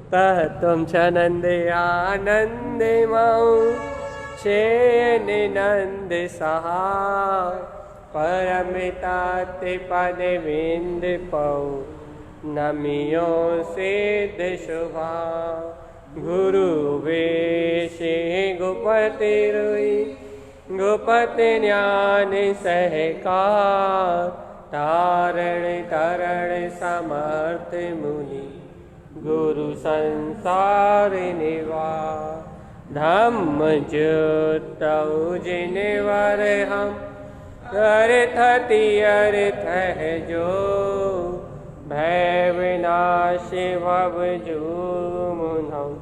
तह तुम छनंदे आनंदे मऊ चैन नंद सहा परमिता ते पद विंद पऊ नमियो सिद्ध शुभा गुरु वेशे गुपति रुई गुपति ज्ञान सहकार तारण तरण समर्थ मुनि गुरु संसार निवार धम्म ज्योतौ जिनवर हम अर्थ तीर्थ है जो भय विनाश भव जूमुनम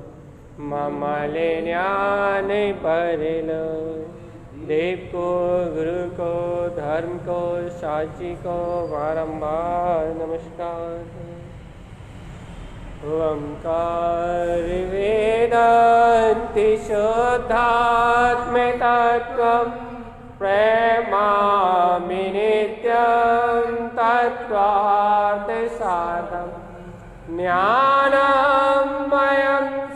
ममल ज्ञान परिल देव को गुरु को धर्म को साची को बारंबार नमस्कार। ओंकार वेदांति शुद्धात्म तत्त्वं प्रेमामि नित्यं तत्त्वार्थ साधं ज्ञानमयं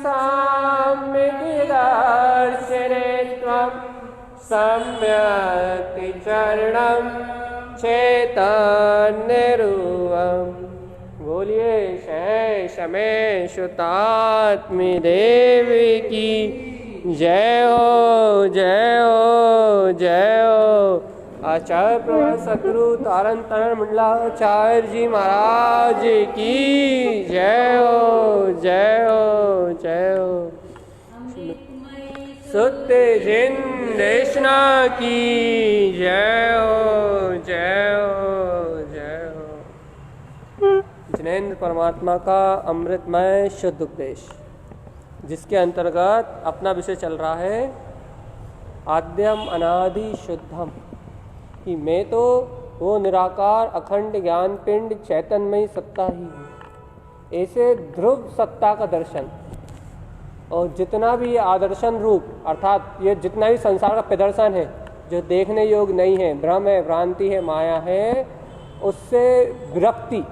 साम्यक् दर्शने त्वं सम्यक् चरणं चैतन्यरूपम्। बोलिए शेष में शुतात्मी देवी की जय हो जय हो जय हो। आचार्य प्रभु सतगुरु तारण तरण मंडलाचार्य जी महाराज की जय हो जय हो जय हो। सत्य जिन देशना की जय हो जय हो जय हो। जिनेंद्र परमात्मा का अमृतमय शुद्ध उपदेश, जिसके अंतर्गत अपना विषय चल रहा है आद्यम अनादि शुद्धम, कि मैं तो वो निराकार अखंड ज्ञान पिंड चैतन्यमय सत्ता ही हूँ। ऐसे ध्रुव सत्ता का दर्शन और जितना भी ये आदर्शन रूप अर्थात ये जितना भी संसार का प्रदर्शन है जो देखने योग्य नहीं है, भ्रम है, भ्रांति है, माया है, उससे विरक्ति,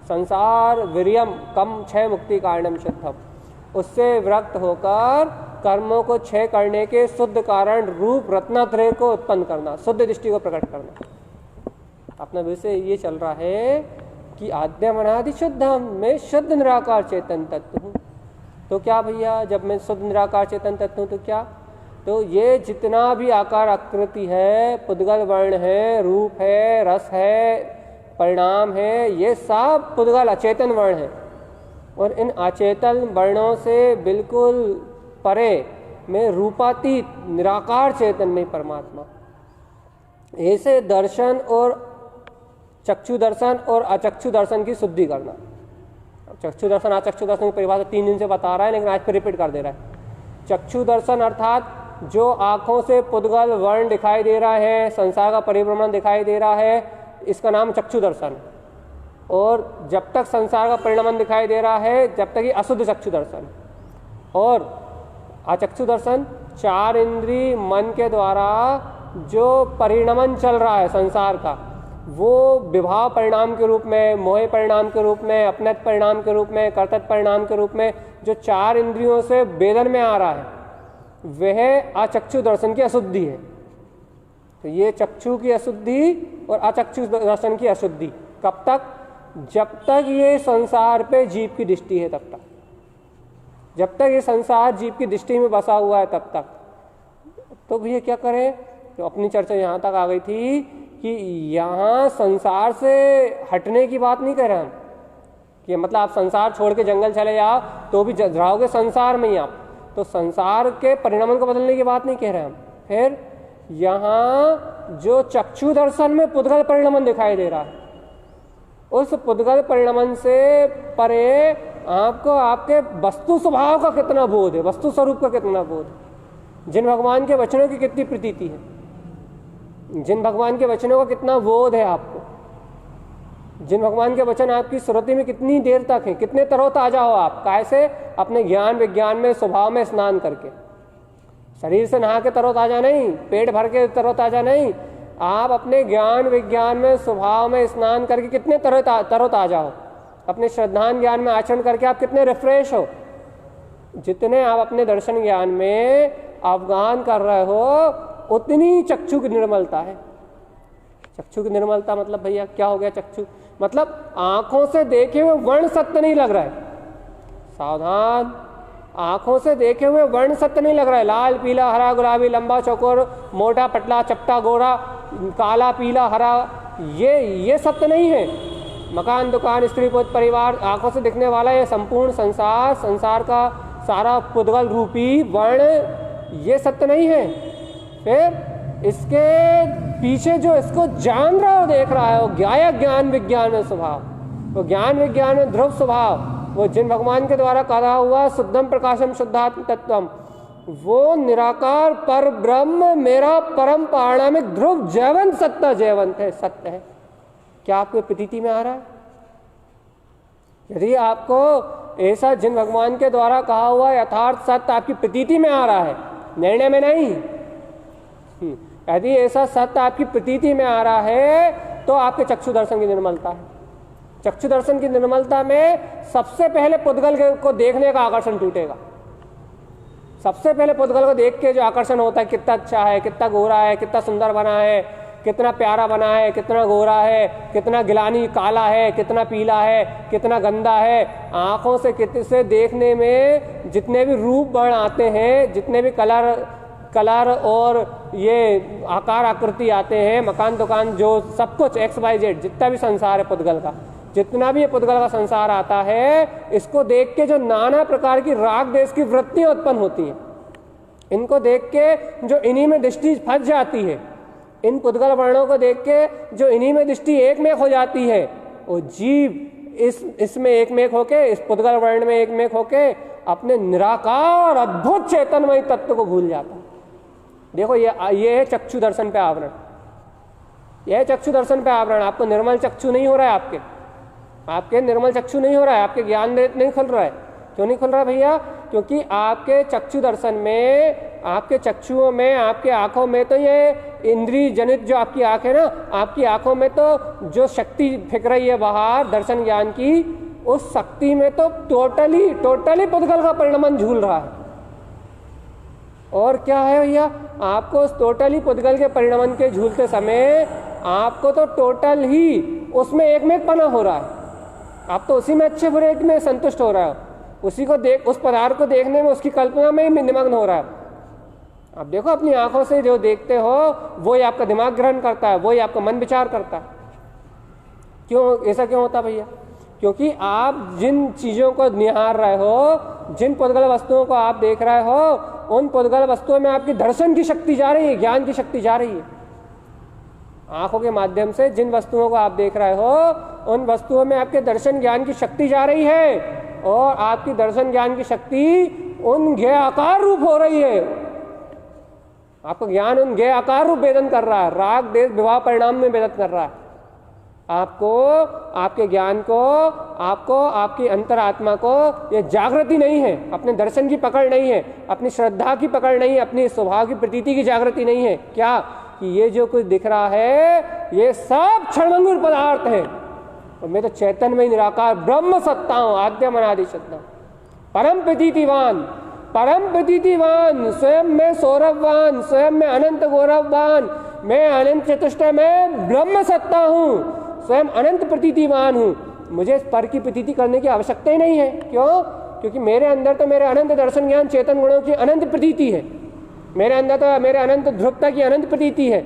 संसार वीर्यम कम क्षय मुक्ति कारणम शुद्धम, उससे विरक्त होकर कर्मों को क्षय करने के शुद्ध कारण रूप रत्नात्रय को उत्पन्न करना, शुद्ध दृष्टि को प्रकट करना। अपना विषय ये चल रहा है कि आद्यम अनादि शुद्धम, मैं शुद्ध निराकार चेतन तत्व हूँ। तो क्या भैया, जब मैं शुद्ध निराकार चेतन तत्व हूँ तो क्या, तो ये जितना भी आकार आकृति है, पुद्गल वर्ण है, रूप है, रस है, परिणाम है, ये सब पुद्गल अचेतन वर्ण है। और इन अचेतन वर्णों से बिल्कुल परे में रूपातीत निराकार चेतन में परमात्मा। ऐसे दर्शन और चक्षु दर्शन और अचक्षु दर्शन की शुद्धि करना। चक्षु दर्शन अचक्षु दर्शन की परिभाषा 3 दिन से बता रहा है, लेकिन आज फिर रिपीट कर दे रहा है। चक्षु दर्शन अर्थात जो आँखों से पुद्गल वर्ण दिखाई दे रहा है, संसार का परिभ्रमण दिखाई दे रहा है, इसका नाम चक्षु दर्शन। और जब तक संसार का परिणमन दिखाई दे रहा है, जब तक ये अशुद्ध चक्षु दर्शन। और अचक्षु दर्शन 4 इंद्रिय मन के द्वारा जो परिणमन चल रहा है संसार का, वो विभाव परिणाम के रूप में, मोह परिणाम के रूप में, अपनत परिणाम के रूप में, कर्तव्य परिणाम के रूप में जो 4 इंद्रियों से वेदन में आ रहा है, वह अचक्षु दर्शन की अशुद्धि है। तो ये चक्षु की अशुद्धि और अचक्षु दर्शन की अशुद्धि कब तक? जब तक ये संसार पे जीव की दृष्टि है, तब तक। जब तक ये संसार जीव की दृष्टि में बसा हुआ है तब तक। तो भैया क्या करें? तो अपनी चर्चा यहाँ तक आ गई थी कि यहाँ संसार से हटने की बात नहीं कर रहे हम, कि मतलब आप संसार छोड़ के जंगल चले जाओ तो भी रहोगे संसार में ही आप, तो संसार के परिणामों को बदलने की बात नहीं कह रहे हम। फिर यहाँ जो चक्षु दर्शन में पुद्गल परिणमन दिखाई दे रहा है, उस पुद्गल परिणमन से परे आपको आपके वस्तु स्वभाव का कितना बोध है, वस्तु स्वरूप का कितना बोध है, जिन भगवान के वचनों की कितनी प्रतीति है, जिन भगवान के वचनों का कितना बोध है आपको, जिन भगवान के वचन आपकी स्मृति में कितनी देर तक है, कितने तरोताजा हो आप, कैसे अपने ज्ञान विज्ञान में स्वभाव में स्नान करके, शरीर से नहा के तरोताजा नहीं, पेट भर के तरोताजा नहीं, आप अपने ज्ञान विज्ञान में स्वभाव में स्नान करके कितने तरोताजा हो, अपने श्रद्धान ज्ञान में आचरण करके आप कितने रिफ्रेश हो, जितने आप अपने दर्शन ज्ञान में अवगाहन कर रहे हो उतनी चक्षु की निर्मलता है। चक्षु की निर्मलता मतलब भैया क्या हो गया? चक्षु मतलब आंखों से देखे हुए वर्ण सत्य नहीं लग रहा है। सावधान, आंखों से देखे हुए वर्ण सत्य नहीं लग रहा है। लाल, पीला, हरा, गुलाबी, लंबा, चौकोर, मोटा, पतला, चपटा, गोरा, काला, पीला, हरा, ये सत्य नहीं है। मकान, दुकान, स्त्री, पुत्र, परिवार, आंखों से दिखने वाला ये संपूर्ण संसार, संसार का सारा पुद्गल रूपी वर्ण, ये सत्य नहीं है। फिर इसके पीछे जो इसको जान रहा हो, देख रहा है, वो ज्ञान विज्ञान में स्वभाव, वो ज्ञान विज्ञान में ध्रुव स्वभाव, वो जिन भगवान के द्वारा कहा हुआ शुद्धम प्रकाशम शुद्धात्म तत्वम, वो निराकार पर ब्रह्म मेरा परम पारणामिक ध्रुव जयवंत सत्ता, जयवंत है, सत्य है। क्या आपको प्रतीति में आ रहा है? यदि आपको ऐसा जिन भगवान के द्वारा कहा हुआ यथार्थ सत्य आपकी प्रतीति में आ रहा है, निर्णय में नहीं, यदि ऐसा सत्य आपकी प्रतीति में आ रहा है तो आपके चक्षु दर्शन की निर्मलता है। चक्षु दर्शन की निर्मलता में सबसे पहले पुद्गल को देखने का आकर्षण टूटेगा। सबसे पहले पुद्गल को देख के जो आकर्षण होता है, कितना अच्छा है, कितना गोरा है, कितना सुंदर बना है, कितना प्यारा बना है, कितना गोरा है, कितना गिलानी काला है, कितना पीला है, कितना गंदा है। आंखों से देखने में जितने भी रूप वर्ण आते हैं, जितने भी कलर और ये आकार आकृति आते हैं, मकान दुकान जो सब कुछ XYZ जितना भी संसार है पुद्गल का, जितना भी ये पुद्गल का संसार आता है, इसको देख के जो नाना प्रकार की राग देश की वृत्तियां उत्पन्न होती हैं, इनको देख के जो इन्हीं में दृष्टि फंस जाती है, इन पुद्गल वर्णों को देख के जो इन्हीं में दृष्टि एकमेक हो जाती है, वो जीव इसमें एकमेक होके, इस पुद्गल वर्ण में एकमेक होके अपने निराकार अद्भुत चेतनमय तत्व को भूल जाता है। देखो ये है चक्षु दर्शन पे आवरण, यह है चक्षु दर्शन पे आवरण। आपको निर्मल चक्षु नहीं हो रहा है, आपके निर्मल चक्षु नहीं हो रहा है, आपके ज्ञान नहीं खुल रहा है। क्यों नहीं खुल रहा है भैया? क्योंकि आपके चक्षु दर्शन में, आपके चक्षुओं में, आपके आंखों में तो ये इंद्रिय जनित जो आपकी आंख है ना, आपकी आंखों में तो जो शक्ति फेंक रही है बाहर दर्शन ज्ञान की, उस शक्ति में तो टोटली पुद्गल का परिणमन झूल रहा है। और क्या है भैया? आपको उस टोटली पुद्गल के परिणमन के झूलते समय आपको तो टोटल ही उसमें एकमेकपना हो रहा है। आप तो उसी में अच्छे बुरे में संतुष्ट हो रहा है, उसी को देख, उस पदार्थ को देखने में, उसकी कल्पना में ही निमग्न हो रहा है। आप देखो अपनी आंखों से जो देखते हो वो ही आपका दिमाग ग्रहण करता है, वो ही आपका मन विचार करता है। क्यों ऐसा क्यों होता भैया? क्योंकि आप जिन चीजों को निहार रहे हो, जिन पुद्गल वस्तुओं को आप देख रहे हो, उन पुद्गल वस्तुओं में आपकी दर्शन की शक्ति जा रही है, ज्ञान की शक्ति जा रही है। आंखों के माध्यम से जिन वस्तुओं को आप देख रहे हो, उन वस्तुओं में आपके दर्शन ज्ञान की शक्ति जा रही है, और आपकी दर्शन ज्ञान की शक्ति उन ज्ञेय आकार रूप हो रही है। आपका ज्ञान उन ज्ञेय आकार रूप वेदन कर रहा है, राग देश विवाह परिणाम में वेदन कर रहा है। आपको, आपके ज्ञान को, आपको, आपकी अंतरात्मा को ये जागृति नहीं है, अपने दर्शन की पकड़ नहीं है, अपनी श्रद्धा की पकड़ नहीं है, अपनी स्वभाव की प्रतीति की जागृति नहीं है। क्या कि ये जो कुछ दिख रहा है ये सब क्षणभंगुर पदार्थ है, और मैं तो चैतन्यमय निराकार ब्रह्म सत्ता हूं, आद्यम अनादि सत्ता, परम प्रतीतिवान, स्वयं में सौरभवान, स्वयं में अनंत गौरववान, मैं अनंत चतुष्टय में ब्रह्म सत्ता हूं, स्वयं अनंत प्रतीतिवान हूं। मुझे पर की प्रतीति करने की आवश्यकता ही नहीं है। क्यों? क्योंकि मेरे अंदर तो मेरे अनंत दर्शन ज्ञान चेतन गुणों की अनंत प्रतीति है, मेरे अंदर तो मेरे अनंत ध्रुवता की अनंत प्रतीति है,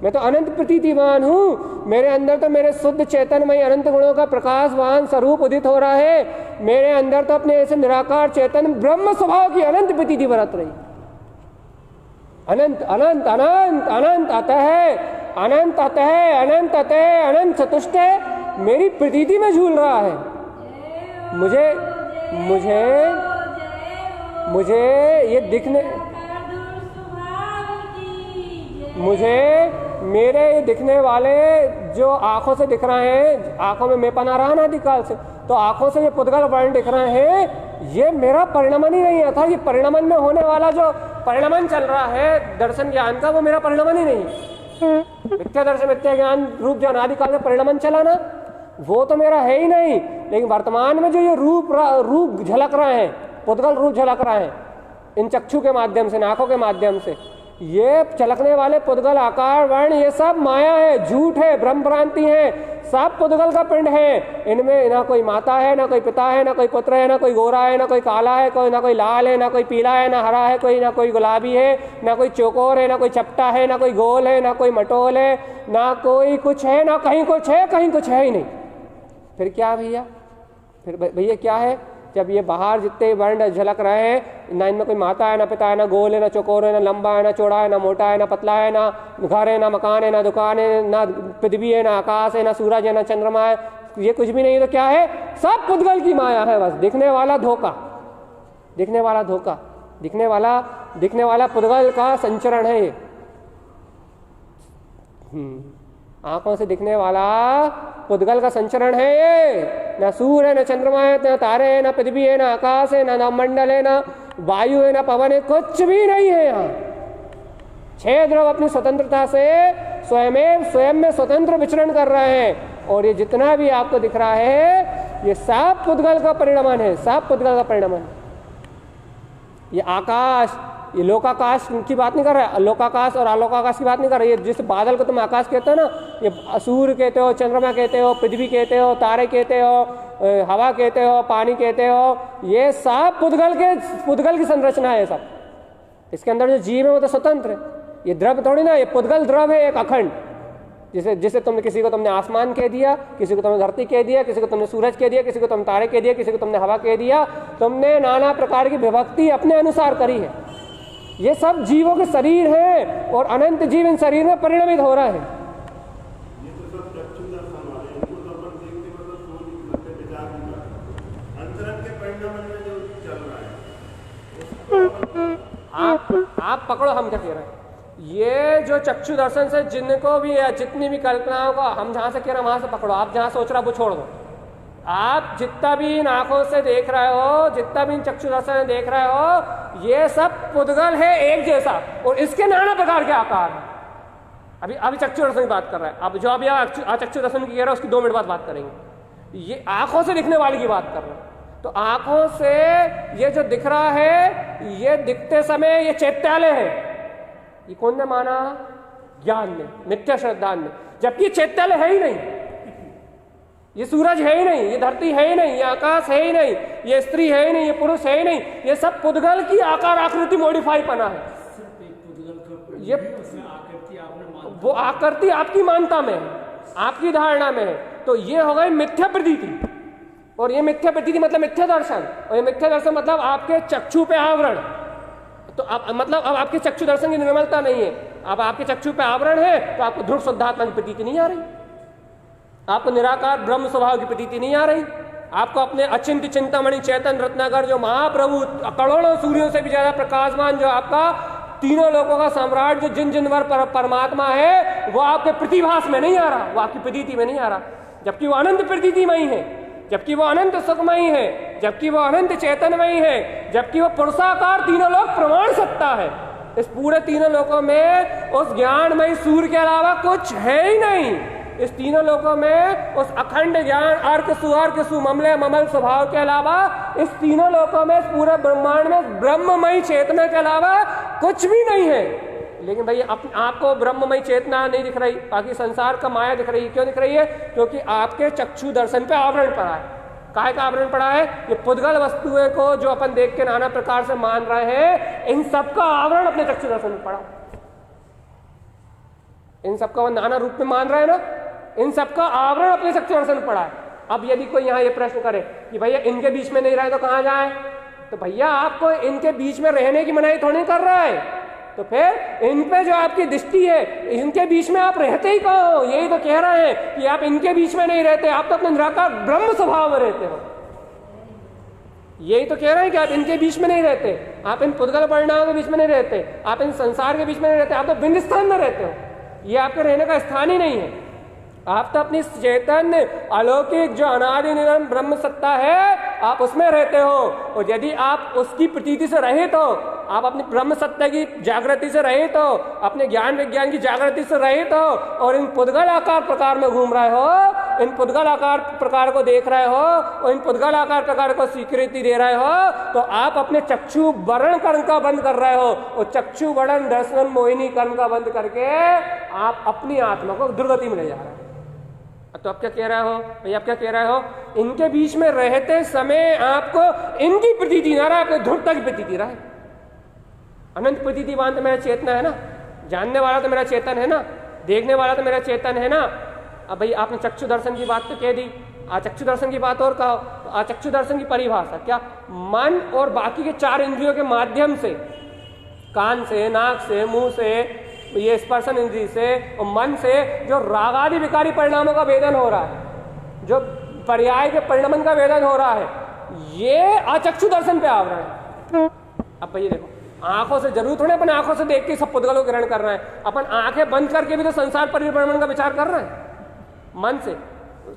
मैं तो अनंत प्रतीतिवान हूँ। मेरे अंदर तो मेरे शुद्ध चेतनमय अनंत गुणों का प्रकाशवान स्वरूप उदित हो रहा है, मेरे अंदर तो अपने ऐसे निराकार चेतन ब्रह्म स्वभाव की अनंत प्रतीति बरत रही। अनंत अनंत अनंत अनंत अतः अनंत अतः अनंत अतः अनंत चतुष्ट मेरी प्रतीति में झूल रहा है। मुझे मुझे मुझे ये दिखने, मुझे मेरे दिखने वाले जो आंखों से दिख रहे हैं, आंखों में मैं पना रहा ना अधिकाल से, तो आंखों से ये पुद्गल वर्ण दिख रहे हैं, ये मेरा परिणमन ही नहीं है था। ये परिणमन में होने वाला जो परिणमन चल रहा है दर्शन ज्ञान का, वो मेरा परिणमन ही नहीं है। मिथ्या दर्शन मिथ्या ज्ञान रूप जो अनादिकाल से परिणमन चला ना, वो तो मेरा है ही नहीं। लेकिन वर्तमान में जो ये रूप झलक रहे हैं, पुद्गल रूप झलक रहे हैं इन चक्षु के माध्यम से, आंखों के माध्यम से। ये झलकने वाले पुद्गल आकार वर्ण ये सब माया है, झूठ है, भ्रम भ्रांति है, सब पुद्गल का पिंड है। इनमें ना कोई माता है, ना कोई पिता है, ना कोई पुत्र है, ना कोई गोरा है, ना कोई काला है, ना कोई लाल है, ना कोई पीला है, ना हरा है, ना कोई गुलाबी है, ना कोई चौकोर है, ना कोई चपटा है, ना कोई गोल है, ना कोई मटोल है, ना कोई कुछ है, ना कहीं कुछ है, कहीं कुछ है ही नहीं। फिर क्या भैया? फिर भैया क्या है? जब ये बाहर जितने वर्ण झलक रहे हैं, ना इनमें कोई माता है, ना पिता है, ना गोल है, ना चौकोर है, ना लंबा है, ना चौड़ा है, ना मोटा है, ना पतला है, ना घर है, ना मकान है, ना दुकान है, ना पृथ्वी है, ना आकाश है, ना सूरज है, ना चंद्रमा है, ये कुछ भी नहीं है। तो क्या है? सब पुद्गल की माया है, बस दिखने वाला धोखा, दिखने वाला धोखा, दिखने वाला पुद्गल का संचरण है ये। आंखों से दिखने वाला पुद्गल का संचरण है ये। ना सूर्य है, ना चंद्रमा है, ना तारे हैं, ना पृथ्वी है, ना आकाश है, ना मंडल है, ना वायु है, ना पवन है, कुछ भी नहीं है यहाँ। छह द्रव अपनी स्वतंत्रता से स्वयं में स्वतंत्र विचरण कर रहे हैं। और ये जितना भी आपको दिख रहा है ये सब पुद्गल का परिणमन है, सब पुद्गल का परिणमन। ये आकाश, ये लोकाकाश की बात नहीं कर रहा है, लोकाकाश और आलोकाकाश की बात नहीं कर रही है। जिस बादल को तुम आकाश कहते हो ना, ये सूर्य कहते हो, चंद्रमा कहते हो, पृथ्वी कहते हो, तारे कहते हो, हवा कहते हो, पानी कहते हो, ये सब पुद्गल की संरचना है सब। इसके अंदर जो जीव है वो तो स्वतंत्र है, ये द्रव थोड़ी ना, ये पुद्गल द्रव है एक अखंड। जिसे तुमने किसी को तुमने आसमान कह दिया, किसी को तुमने धरती कह दिया, किसी को तुमने सूरज कह दिया, किसी को तुमने तारे कह दिया, किसी को तुमने हवा कह दिया, तुमने नाना प्रकार की विभक्ति अपने अनुसार करी है। ये सब जीवों के शरीर हैं और अनंत जीव इन शरीर में परिणमित हो रहे हैं। ये तो सब चक्षु दर्शन वाले, इनको तो अपन देखते मतलब सोच करते विचार नहीं करते। अंतरंग के परिणाम में जो चल रहा है आप पकड़ो, हम क्या कह रहे हैं। ये जो चक्षु दर्शन से जिनको भी है, जितनी भी कल्पनाओं को हम जहां से कह रहे हैं वहां से पकड़ो। आप जहां सोच रहे हो वो छोड़ दो। आप जितना भी इन आंखों से देख रहे हो, जितना भी इन चक्षु दर्शन से देख रहे हो, ये सब पुद्गल है एक जैसा, और इसके नाना प्रकार के आकार हैं। अभी चक्षु दर्शन की बात कर रहे हैं। अब जो अभी चक्षु दर्शन की कह रहे हैं उसकी 2 मिनट बाद बात करेंगे। ये आंखों से दिखने वाली की बात कर रहे हैं। तो आंखों से ये जो दिख रहा है, ये दिखते समय ये चैत्यालय है। ये कौन ने माना? ज्ञान ने, मिथ्या श्रद्धा ने। जबकि ये चैत्यालय है ही नहीं, ये सूरज है ही नहीं, ये धरती है ही नहीं, ये आकाश है ही नहीं, ये स्त्री है ही नहीं, ये पुरुष है ही नहीं। ये सब पुद्गल की आकार आकृति मॉडिफाई पना है। ये वो आकृति आपकी मानता में है, आपकी धारणा में है। तो ये हो गई मिथ्या प्रतीति। और ये मिथ्या प्रतीति मतलब मिथ्या दर्शन, और ये मिथ्या दर्शन मतलब आपके चक्षु पे आवरण। तो अब आपके चक्षु दर्शन की निर्मलता नहीं है। अब आपके चक्षु पे आवरण है तो आपको ध्रुव शुद्धात्मा की प्रतीति नहीं आ रही, आपको निराकार ब्रह्म स्वभाव की प्रतीति नहीं आ रही, आपको अपने अचिंत्य चिंतामणि चैतन रत्नाकर जो महाप्रभु करोड़ों सूर्यों से भी ज्यादा प्रकाशमान, जो आपका तीनों लोगों का सम्राट, जो जिन जिनवर परमात्मा है, वो आपके प्रतिभास में नहीं आ रहा, वो आपकी प्रतीति में नहीं आ रहा। जबकि वो अनंत प्रतीतिमयी है, जबकि वो अनंत सुखमयी है, जबकि वो अनंत चैतन्यमयी है, जबकि वो पुरुषाकार तीनों लोक प्रमाण सत्ता है। इस पूरे तीनों लोकों में उस ज्ञानमयी सूर्य के अलावा कुछ है ही नहीं। इस तीनों लोकों में उस अखंड ज्ञान अर्क सुममले ममल स्वभाव के अलावा, इस तीनों लोकों में, इस पूरे ब्रह्मांड में ब्रह्ममयी चेतना के अलावा कुछ भी नहीं है। लेकिन भाई आपको ब्रह्ममयी चेतना नहीं दिख रही, बाकी संसार का माया दिख रही है। क्यों दिख रही है? क्योंकि आपके चक्षु दर्शन पे आवरण पड़ा है। काहे का आवरण पड़ा है? ये पुद्गल वस्तुएं को जो अपन देख के नाना प्रकार से मान रहे हैं, इन सबका आवरण अपने चक्षु दर्शन में पड़ा। इन सबका नाना रूप में मान रहे हैं ना, इन सबका आवरण अपने चक्षु दर्शन में पड़ा है। अब यदि कोई यहाँ ये प्रश्न करे कि भैया इनके बीच में नहीं रहे तो कहाँ जाए, तो भैया आपको इनके बीच में रहने की मनाही थोड़ी कर रहा है। तो फिर इन पे जो आपकी दृष्टि है, इनके बीच में आप रहते ही कहाँ हो? यही तो कह रहे हैं कि आप इनके बीच में नहीं रहते, आप तो अपने निराकार ब्रह्म स्वभाव में रहते हो। यही तो कह रहे हैं कि आप इनके बीच में नहीं रहते, आप इन पुद्गल परिणामों के बीच में नहीं रहते, आप इन संसार के बीच में नहीं रहते, आप तो बिंद स्थान में रहते हो। ये आपके रहने का स्थान ही नहीं है। आप तो अपनी चैतन्य अलौकिक जो अनादि निरंतर ब्रह्म सत्ता है, आप उसमें रहते हो। और यदि आप उसकी प्रतीति से रहित हो, आप अपनी ब्रह्म सत्ता की जागृति से रहित हो, अपने ज्ञान विज्ञान की जागृति से रहित हो, और इन पुद्गल आकार प्रकार में घूम रहे हो, इन पुद्गल आकार प्रकार को देख रहे हो और इन पुद्गल आकार प्रकार को स्वीकृति दे रहे हो, तो आप अपने चक्षु वर्ण कर्म का बंद कर रहे हो और चक्षु वर्ण दर्शन मोहिनी कर्म का बंद करके आप अपनी आत्मा को दुर्गति में ले जा रहे हो। तो आप क्या कह रहे हो भैया, आप क्या कह रहे हो, इनके बीच में रहते समय आपको इनकी प्रतीति ना रहा, आपको ध्रुवता की प्रतीति रहा है। अनंत प्रतीतिवान तो मेरा चेतना है ना, जानने वाला तो मेरा चेतन है ना, देखने वाला तो मेरा चेतन है ना। अब भाई आपने चक्षु दर्शन की बात तो कह दी, आचक्षु दर्शन की बात और कहो। तो आचक्षु दर्शन की परिभाषा क्या, मन और बाकी के 4 इंद्रियों के माध्यम से, कान से, नाक से, मुंह से, ये स्पर्शन इंद्रिय से और मन से जो रागादि विकारी परिणामों का वेदन हो रहा है, जो पर्याय के परिणमन का वेदन हो रहा है, ये आचक्षु दर्शन पे आवरण है। अब भाई देखो, आंखों से जरूर थोड़े अपन आंखों से देख के सब पुद्गलों को ग्रहण कर रहे हैं, अपन आंखें बंद करके भी तो संसार परिभ्रमण का विचार कर रहे हैं मन से।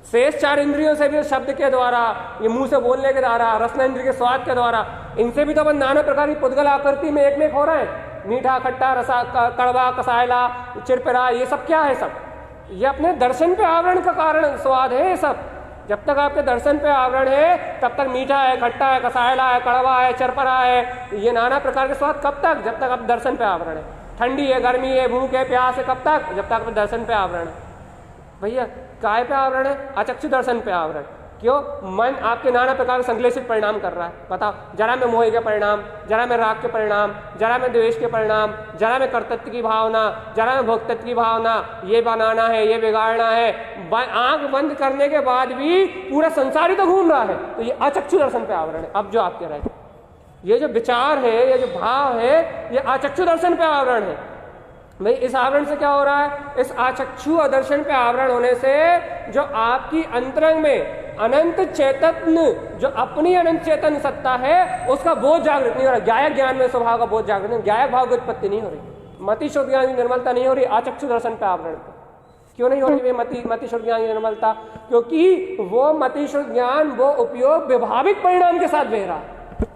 शेष 4 इंद्रियों से भी, शब्द के द्वारा, ये मुंह से बोलने के द्वारा, रसना इंद्रिय के स्वाद के द्वारा, इनसे भी तो अपन नाना प्रकार की पुद्गल आकृति में एक में हो रहे हैं। मीठा, खट्टा, रसा, कड़वा, कसायला, चिरपिरा, ये सब क्या है, सब ये अपने दर्शन पे आवरण का कारण स्वाद है। ये सब जब तक आपके दर्शन पे आवरण है तब तक मीठा है, खट्टा है, कसायला है, कड़वा है, चरपरा है, ये नाना प्रकार के स्वाद कब तक, जब तक आप दर्शन पे आवरण है। ठंडी है, गर्मी है, भूख है, प्यास है, कब तक, जब तक आप दर्शन पे आवरण है। भैया काय पे आवरण है, आचक्षु दर्शन पे आवरण। क्यों, मन आपके नाना प्रकार के संश्लेषित परिणाम कर रहा है। बताओ, जरा में मोह के परिणाम, जरा में राग के परिणाम, जरा में द्वेष के परिणाम, जरा में कर्तृत्व की भावना, जरा में भोक्तृत्व की भावना, ये बनाना है, ये बिगाड़ना है। आंख बंद करने के बाद भी पूरा संसार ही तो घूम रहा है, तो ये आचक्षु दर्शन पे आवरण है। अब जो आप कह रहे हैं, ये जो विचार है, ये जो भाव है, ये आचक्षु दर्शन पे आवरण है। भाई इस आवरण से क्या हो रहा है, इस आचक्षु दर्शन पे आवरण होने से जो आपकी अंतरंग में अनंत चेतन, जो अपनी अनंत चेतन सत्ता है, उसका बोध जागृत नहीं हो रहा। ज्ञायक ज्ञान में स्वभाव का बोध जागृत नहीं, ज्ञायक भाव की उत्पत्ति नहीं हो रही, मति शुद्ध ज्ञान की निर्मलता नहीं हो रही आचक्षु दर्शन पे आवरण पे। क्यों नहीं हो रही मति शुद्ध ज्ञान की निर्मलता, क्योंकि वो मति शुद्ध ज्ञान, वो उपयोग विभाविक परिणाम के साथ बह रहा है।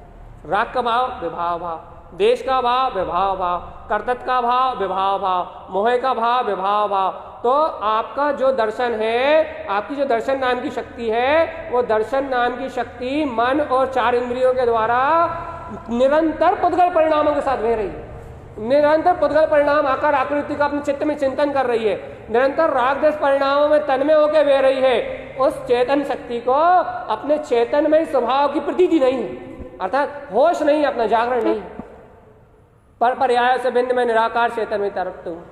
राग का भाव, विभाव भाव, देश का भाव, विभाव भाव, कर्तव्य का भाव, विभाव भाव, मोह का भाव, विभाव भाव। तो आपका जो दर्शन है, आपकी जो दर्शन नाम की शक्ति है, वो दर्शन नाम की शक्ति मन और 4 इंद्रियों के द्वारा निरंतर पुद्गल परिणामों के साथ बह रही है। निरंतर पुद्गल परिणाम आकार आकृति का अपने चित्त में चिंतन कर रही है, निरंतर राग देश परिणामों में तन्मय होकर बह रही है। उस चेतन शक्ति को अपने चेतन में स्वभाव की प्रतीति नहीं है, अर्थात होश नहीं है, अपना जागरण नहीं है। पर पर्याय से भिन्न में निराकार चेतन में तरफता हूँ,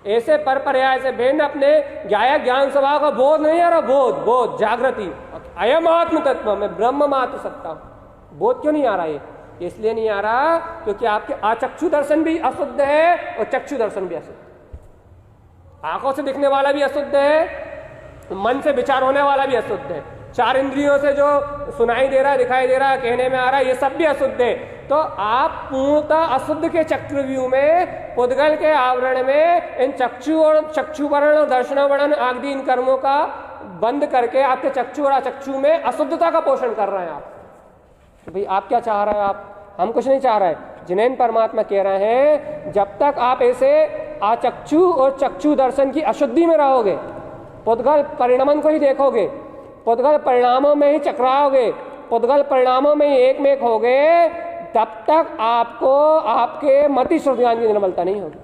ऐसे पर पर्याय से भिन्न अपने ज्ञायक ज्ञान स्वभाव का बोध नहीं आ रहा। बोध जागृति, अयम आत्म तत्व, मैं ब्रह्म मात्र सत्ता हूं। बोध क्यों नहीं आ रहा है, इसलिए नहीं आ रहा क्योंकि आपके आचक्षु दर्शन भी अशुद्ध है और चक्षु दर्शन भी अशुद्ध। आंखों से दिखने वाला भी अशुद्ध है, मन से विचार होने वाला भी अशुद्ध है, 4 इंद्रियों से जो सुनाई दे रहा है, दिखाई दे रहा है, कहने में आ रहा है, ये सब भी अशुद्ध है। तो आप पूर्णतः अशुद्ध के चक्रव्यूह में, पुद्गल के आवरण में, इन चक्षु और चक्षु वर्ण और दर्शन वर्ण आदि इन कर्मों का बंद करके आपके चक्षु और अचक्षु में अशुद्धता का पोषण कर रहे हैं आप। तो भाई आप क्या चाह रहे हैं, हम कुछ नहीं चाह रहे हैं। जिनेन परमात्मा कह रहे हैं, जब तक आप ऐसे आचक्षु और चक्षु दर्शन की अशुद्धि में रहोगे, पुद्गल परिणमन को ही देखोगे, पुद्गल परिणामों में ही चक्राओगे, पुद्गल परिणामों में ही एक में एक होगे, तब तक आपको आपके मति शुद्ध ज्ञान की निर्मलता नहीं होगी,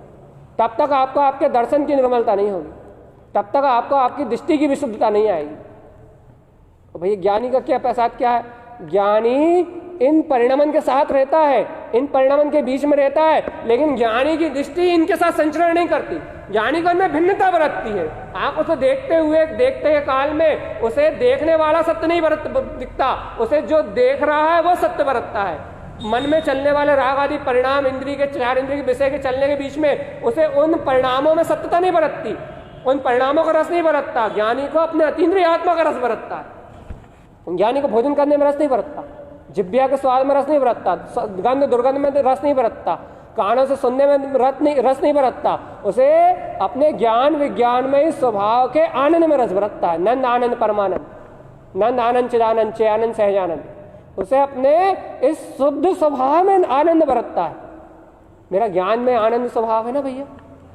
तब तक आपको आपके दर्शन की निर्मलता नहीं होगी, तब तक आपको आपकी दृष्टि की विशुद्धता नहीं आएगी। तो भैया ज्ञानी का क्या प्रसाद क्या है, ज्ञानी इन परिणमन के साथ रहता है, इन परिणमन के बीच में रहता है, लेकिन ज्ञानी की दृष्टि इनके साथ संचरण नहीं करती। ज्ञानी को इनमें भिन्नता बरतती है। आप उसे देखते हुए, देखते काल में उसे देखने वाला सत्य नहीं दिखता, उसे जो देख रहा है वो सत्य बरतता है। मन में चलने वाले राग आदि परिणाम इंद्रिय के 4 इंद्रिय के विषय के चलने के बीच में उसे उन परिणामों में सत्यता नहीं बरतती, उन परिणामों का रस नहीं बरतता। ज्ञानी को अपने अतीन्द्रिय आत्मा का रस बरतता है। ज्ञानी को भोजन करने में रस नहीं बरतता, जिब्या के स्वाद में रस नहीं बरतता, गंध दुर्गंध में रस नहीं बरतता, कानों से सुनने में रस नहीं बरतता, उसे अपने ज्ञान विज्ञान में इस स्वभाव के आनंद में रस बरतता है। नंद आनंद परमानंद, नंद आनंद चिदानंद, चे आनंद सहजानंद, उसे अपने इस शुद्ध स्वभाव में आनंद बरतता है। मेरा ज्ञान में आनंद स्वभाव है ना भैया,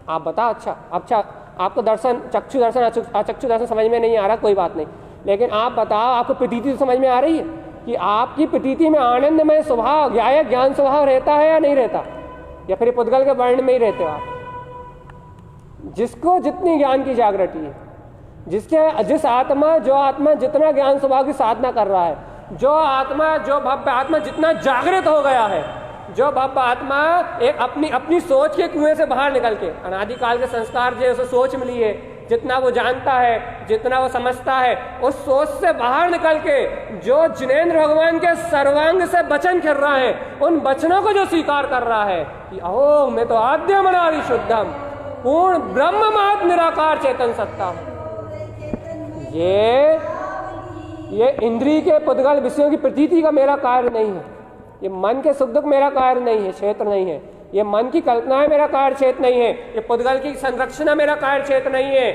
आप बताओ। अच्छा आपको दर्शन, चक्षु दर्शन, अचक्षु दर्शन समझ में नहीं आ रहा, कोई बात नहीं, लेकिन आप बताओ आपको प्रतीति तो समझ में आ रही है कि आपकी प्रतीति में आनंदमय स्वभाव, ज्ञायक ज्ञान स्वभाव रहता है या नहीं रहता, या फिर पुद्गल के वर्ण में ही रहते हो आप? जिसको जितनी ज्ञान की जागृति है, जिस आत्मा, जो आत्मा जितना ज्ञान स्वभाव की साधना कर रहा है, जो आत्मा, जो भव्य आत्मा जितना जागृत हो गया है, जो भव्य आत्मा एक अपनी सोच के कुएं से बाहर निकल के, अनादिकाल के संस्कार जो उसे सोच मिली है, जितना वो जानता है, जितना वो समझता है, उस सोच से बाहर निकल के जो जिनेंद्र भगवान के सर्वांग से वचन कर रहा है, उन वचनों को जो स्वीकार कर रहा है कि अहो मैं तो आद्य मनारी शुद्धम पूर्ण ब्रह्म महत निराकार चेतन सत्ता हूं, ये इंद्रिय के पुद्गल विषयों की प्रतीति का मेरा कार्य नहीं है, ये मन के सुख दुख मेरा कार्य नहीं है, क्षेत्र नहीं है, ये मन की कल्पनाएं मेरा कार्य क्षेत्र नहीं है, ये पुद्गल की संरचना मेरा कार्य क्षेत्र नहीं है।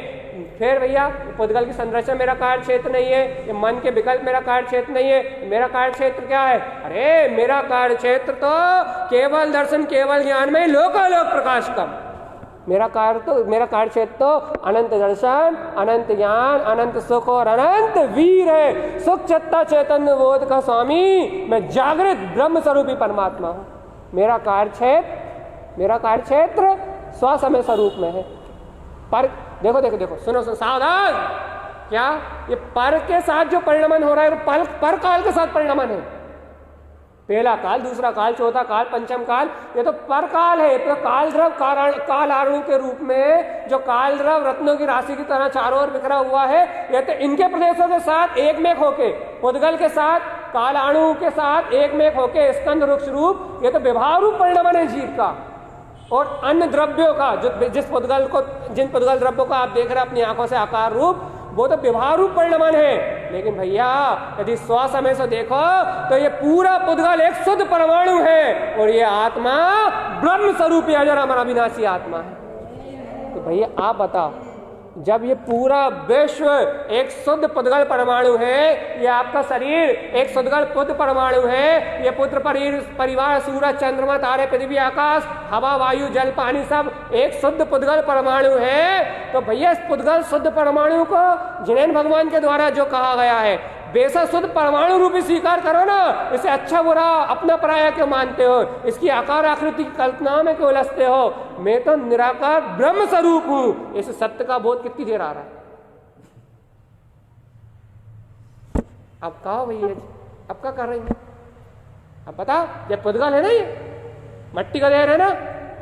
फिर भैया पुद्गल की संरचना मेरा कार्य क्षेत्र नहीं है, ये मन के विकल्प मेरा कार्य क्षेत्र नहीं है, मेरा कार्य क्षेत्र क्या है? अरे मेरा कार्य क्षेत्र तो केवल दर्शन, केवल ज्ञान में लोकालोक प्रकाश कम। मेरा कार्य क्षेत्र तो अनंत दर्शन, अनंत ज्ञान, अनंत सुख और अनंत वीर है। सुख चत्ता चैतन्य बोध का स्वामी, मैं जागृत ब्रह्म स्वरूपी परमात्मा हूं। मेरा कार्य क्षेत्र स्वसमय स्वरूप में है। पर देखो सुनो सावधान, क्या ये पर के साथ जो परिणमन हो रहा है, पर काल के साथ परिणमन है। पहला काल, दूसरा काल, चौथा काल, पंचम काल, ये तो पर काल है। तो काल द्रव काल आणु के रूप में जो काल द्रव रत्नों की राशि की तरह चारों ओर बिखरा हुआ है, ये तो इनके प्रदेशों के साथ एक में होके, पुद्गल के साथ, काल आणु के साथ एक में होके स्कंद वृक्ष रूप, ये तो विभाव रूप परिणमन है जीव का। और अन्य द्रव्यों का, जिन पुद्गल द्रव्यों को आप देख रहे हैं अपनी आंखों से आकार रूप, वो तो विभाव रूप परिणमन है। लेकिन भैया यदि स्वसमय से देखो तो ये पूरा पुद्गल एक शुद्ध परमाणु है, और ये आत्मा ब्रह्म स्वरूपी अजर अमर अविनाशी आत्मा है। तो भैया आप बताओ, जब ये पूरा विश्व एक शुद्ध पुद्गल परमाणु है, ये आपका शरीर एक शुद्धगल पुत्र परमाणु है, ये पुत्र परिवार, सूरज, चंद्रमा, तारे, पृथ्वी, आकाश, हवा, वायु, जल, पानी सब एक शुद्ध पुद्गल परमाणु है। तो भैया इस पुद्गल शुद्ध परमाणु को जिनेंद्र भगवान के द्वारा जो कहा गया है, बेशक शुद्ध परमाणु रूपी स्वीकार करो ना, इसे अच्छा बुरा अपना पराया क्यों मानते हो? इसकी आकार आकृति की कल्पना में क्यों उलझते हो? मैं तो निराकार ब्रह्म स्वरूप हूं। इस सत्य का बोध कितनी देर आ रहा है? अब कहो भैया, अब क्या कर रही है? अब बताओ, जब पुद्गल है ना, ये मट्टी का देर है ना,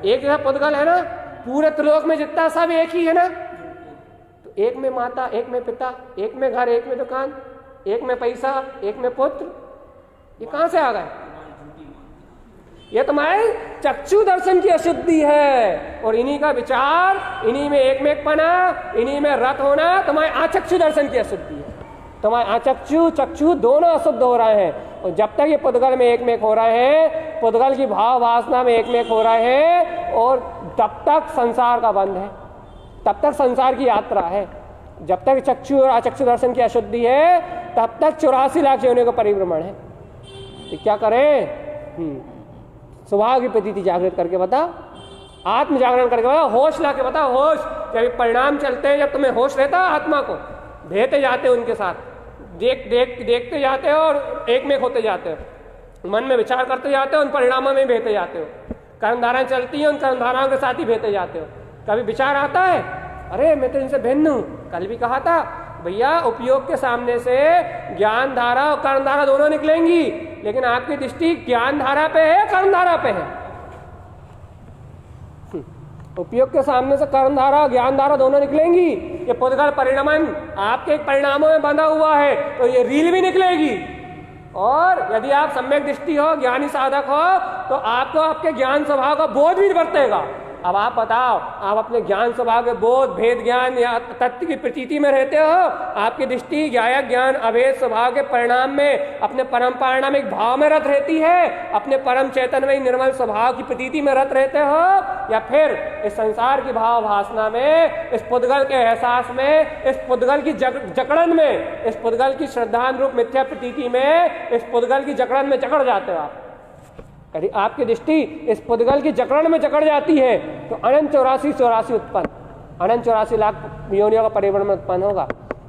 एक जगह पुद्गल है ना, पूरे त्रिलोक में जितना सब एक ही है ना, तो एक में माता, एक में पिता, एक में घर, एक में दुकान, एक में पैसा, एक में पुत्र, ये कहां से आ गए? ये तुम्हारे चक्षु दर्शन की अशुद्धि है। और इन्हीं का विचार, इन्हीं में एक में पना, इन्हीं में रत होना तुम्हारे आचक्षु दर्शन की अशुद्धि है। तुम्हारे आचक्षु चक्षु दोनों अशुद्ध हो रहे हैं। और जब तक ये पुद्गल में एक में हो रहे हैं, पुद्गल की भाव वासना में एक में हो रहे हैं, और तब तक संसार का बंध है, तब तक संसार की यात्रा है। जब तक चक्षु और अचक्षु दर्शन की अशुद्धि है, तब तक 84 लाख योनियों का परिभ्रमण है। तो क्या करें? स्वभाव की प्रतीति जागृत करके बता, आत्म जागरण करके बता, होश ला के बता। होश जब परिणाम चलते हैं, जब तुम्हें होश रहता है, आत्मा को भेते जाते हो, उनके साथ देखते जाते हो और एक में होते जाते हो, मन में विचार करते जाते हो, उन परिणामों में भेते जाते हो। कर्मधाराएं चलती हैं, उन कर्मधाराओं के साथ ही भेते जाते हो। कभी विचार आता है, अरे मैं तो इनसे भिन्न हूं। कल भी कहा था भैया, उपयोग के सामने से ज्ञान धारा और कर्म धारा दोनों निकलेंगी, लेकिन आपकी दृष्टि ज्ञान धारा पे है, कर्म धारा पे है। उपयोग के सामने से कर्म धारा, ज्ञान धारा दोनों निकलेंगी। ये पुद्गल परिणमन आपके परिणामों में बंधा हुआ है, तो ये रील भी निकलेगी। और यदि आप सम्यक दृष्टि हो, ज्ञानी साधक हो, तो आपको आपके ज्ञान स्वभाव का बोध भी बरतेगा। अब आप बताओ, आप अपने ज्ञान स्वभाव के बोध, भेद ज्ञान या तत्व की प्रतीति में रहते हो, आपकी दृष्टि ज्ञायक ज्ञान अभेद स्वभाव के परिणाम में, अपने परम पारणामिक भाव में रत रहती है, अपने परम चैतन्य निर्मल स्वभाव की प्रतीति में रत रहते हो, या फिर इस संसार की भाव भासना में, इस पुद्गल के एहसास में, इस पुद्गल की जकड़न में, इस पुद्गल की श्रद्धान रूप मिथ्या प्रतीति में, इस पुद्गल की जकड़न में जकड़ जाते हो आप। यदि आपकी दृष्टि इस पुद्गल की जकड़न में जकड़ जाती है, तो अनंत 84 उत्पन्न। अनंत 84 लाख योनियों का परिभ्रमण उत्पन्न होगा।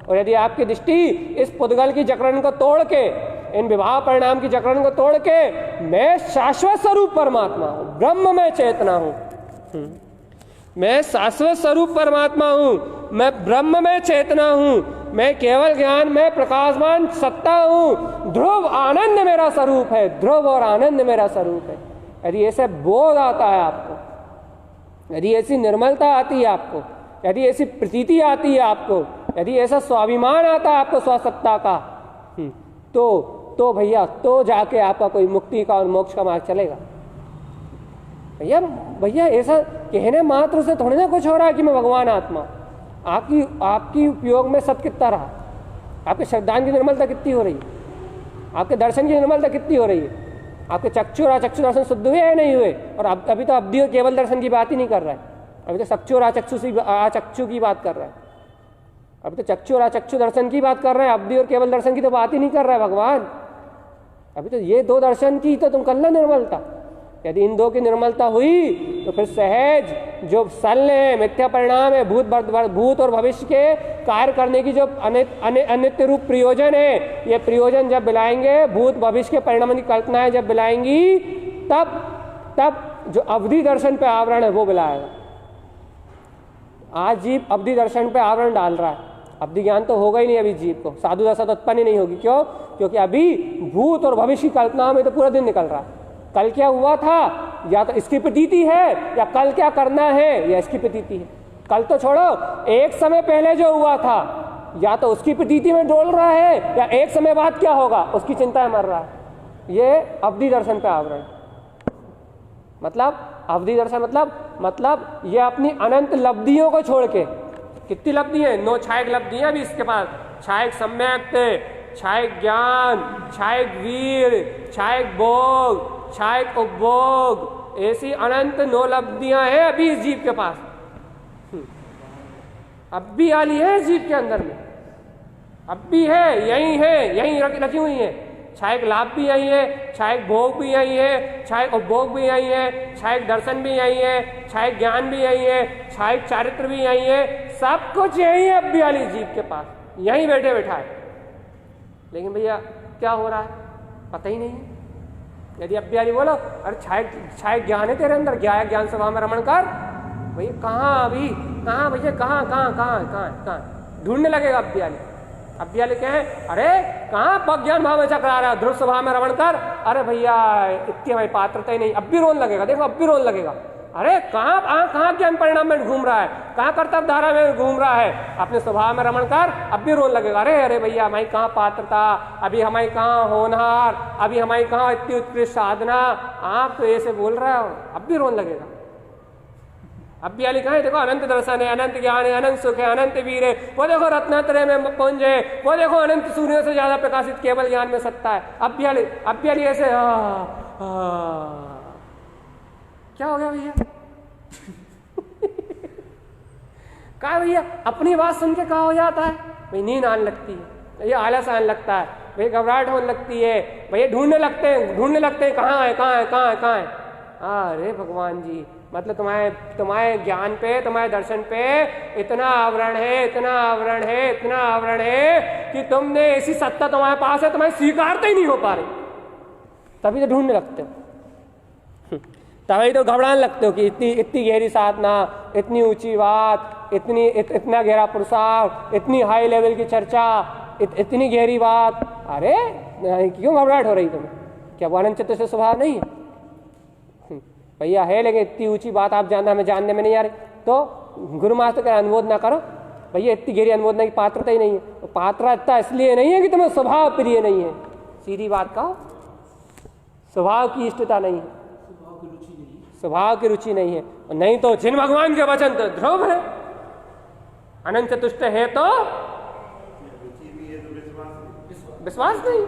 और यदि आपकी दृष्टि इस पुद्गल की जकड़न को तोड़ के, इन विवाह परिणाम की जकड़न को तोड़ के मैं शाश्वत स्वरूप परमात्मा हूं, ब्रह्म में चेतना हूं, मैं शाश्वत स्वरूप परमात्मा हूं, मैं ब्रह्म में चेतना हूं, मैं केवल ज्ञान में प्रकाशमान सत्ता हूं, ध्रुव आनंद मेरा स्वरूप है, ध्रुव और आनंद मेरा स्वरूप है। यदि ऐसे बोध आता है आपको, यदि ऐसी निर्मलता आती है आपको, यदि ऐसी प्रतीति आती है आपको, यदि ऐसा स्वाभिमान आता है आपको स्वसत्ता का, तो भैया तो जाके आपका कोई मुक्ति का और मोक्ष का मार्ग चलेगा। भैया ऐसा कहने मात्र से थोड़ी ना कुछ हो रहा है कि मैं भगवान आत्मा। आपकी उपयोग में सत कितना रहा, आपके श्रद्धान की निर्मलता कितनी हो रही है, आपके दर्शन की निर्मलता कितनी हो रही है, आपके चक्षु और अचक्षु दर्शन शुद्ध हुए या नहीं हुए। और अभी तो अब्दी और केवल दर्शन की बात ही नहीं कर रहा है, अभी तो चक्षु और अचक्षु की बात कर रहा है, अभी तो चक्षु और अचक्षु दर्शन की बात कर रहे हैं, अब्दी और केवल दर्शन की तो बात ही नहीं कर रहा है भगवान। अभी तो ये दो दर्शन की तो तुम कर लो निर्मलता। यदि इन दो की निर्मलता हुई तो फिर सहज जो सल्य है, मिथ्या परिणाम है, भूत और भविष्य के कार्य करने की जो अनित्य रूप प्रयोजन है, ये प्रयोजन जब बिलाएंगे, भूत भविष्य के परिणाम की कल्पनाएं जब बिलाएंगी, तब जो अवधि दर्शन पे आवरण है वो बिलाएगा। आज जीव अवधि दर्शन पे आवरण डाल रहा है, अवधि ज्ञान तो होगा ही नहीं अभी जीव को, साधु दशा तो उत्पन्न ही नहीं होगी। क्यों? क्योंकि अभी भूत और भविष्य की कल्पना में तो पूरा दिन निकल रहा है। कल क्या हुआ था या तो इसकी प्रतीति है, या कल क्या करना है या इसकी प्रतीति है। कल तो छोड़ो, एक समय पहले जो हुआ था या तो उसकी प्रतीति में डोल रहा है, या एक समय बाद क्या होगा उसकी चिंता में मर रहा है। ये अवधि दर्शन पे आवरण। मतलब अवधि दर्शन मतलब ये अपनी अनंत लब्धियों को छोड़ के, कितनी लब्धि है, 9 छायक लब्धियां भी इसके पास, छायक सम्यक, छायक ज्ञान, छायक वीर, छायक भोग, छायक उपभोग, ऐसी अनंत 9 लब्धियां हैं अभी इस जीव के पास। अब भी आली है इस जीव के अंदर में, अब भी है, यहीं रखी हुई है। छायक लाभ भी यही है, छायक भोग भी यही है, छायक उपभोग भी यही है, छायक दर्शन भी यही है, छायक ज्ञान भी यही है, छायक चारित्र भी यही है, सब कुछ यही है अब भी आली जीव के पास, यहीं बैठे बैठा है। लेकिन भैया क्या हो रहा है पता ही नहीं। यदि अब भी बोलो अरे छायक ज्ञान है तेरे अंदर, ज्ञान सभा में रमण कर, भैया कहाँ अभी, कहाँ भैया, कहाँ ढूंढने लगेगा अब भी क्या है, अरे कहाँ पग ज्ञान भाव में चकरा रहा है, ध्रुव सभा में रमण कर, अरे भैया इतनी हमारी पात्रता ही नहीं, अब भी रोने लगेगा। देखो अब भी रोने लगेगा, अरे कहाँ ज्ञान परिणाम में घूम रहा है, कहाँ कर्तव्य धारा में घूम रहा है, अपने स्वभाव में रमण कर, अब भी रोने लगेगा। अरे भैया हमारी कहाँ पात्रता, अभी हमारी कहाँ होनहार, अभी हमारी कहाँ इतनी उत्कृष्ट साधना, आप तो ऐसे बोल रहे हो, अब भी रोने लगेगा। अब भी कहा है, देखो अनंत दर्शन है, अनंत ज्ञान है, अनंत सुख है, अनंत वीर है, वो देखो रत्नात्रय में पुंज है, वो देखो अनंत सूर्यों से ज्यादा प्रकाशित केवल ज्ञान में सत्ता है। अब भी ऐसे क्या हो गया भैया? कहा भैया अपनी बात सुन के कहा हो जाता है, भाई नींद आने लगती है, भैया आलस आने लगता है, भैया घबराहट होने लगती है, भैया ढूंढने लगते हैं कहाँ है। अरे भगवान जी, मतलब तुम्हारे ज्ञान पे, तुम्हारे दर्शन पे इतना आवरण है कि तुमने ऐसी सत्ता तुम्हारे पास है, तुम्हारी स्वीकारता ही नहीं हो पा रही, तभी तो ढूंढने लगते हो, तभी तो घबराने लगते हो कि इतनी गहरी साधना, इतनी ऊंची बात, इतना गहरा पुरुषार्थ, इतनी हाई लेवल की चर्चा, इतनी गहरी बात। अरे क्यों घबराहट हो रही तुम्हें? क्या वो अनंत चतुर्थ स्वभाव नहीं है? भैया है, लेकिन इतनी ऊंची बात आप जानना हमें जानने में नहीं आ रही, तो गुरु मास्टर का अनुमोद ना करो। भैया इतनी गहरी अनुमोदना की पात्रता ही नहीं है, तो पात्रता इसलिए नहीं है कि तुम्हें स्वभाव प्रिय नहीं है, सीधी बात कहो, स्वभाव की इष्टता नहीं है, स्वभाव की रुचि नहीं है। और नहीं तो जिन भगवान के वचन तो ध्रुव है, अनंत चतुष्ट है तो विश्वास नहीं।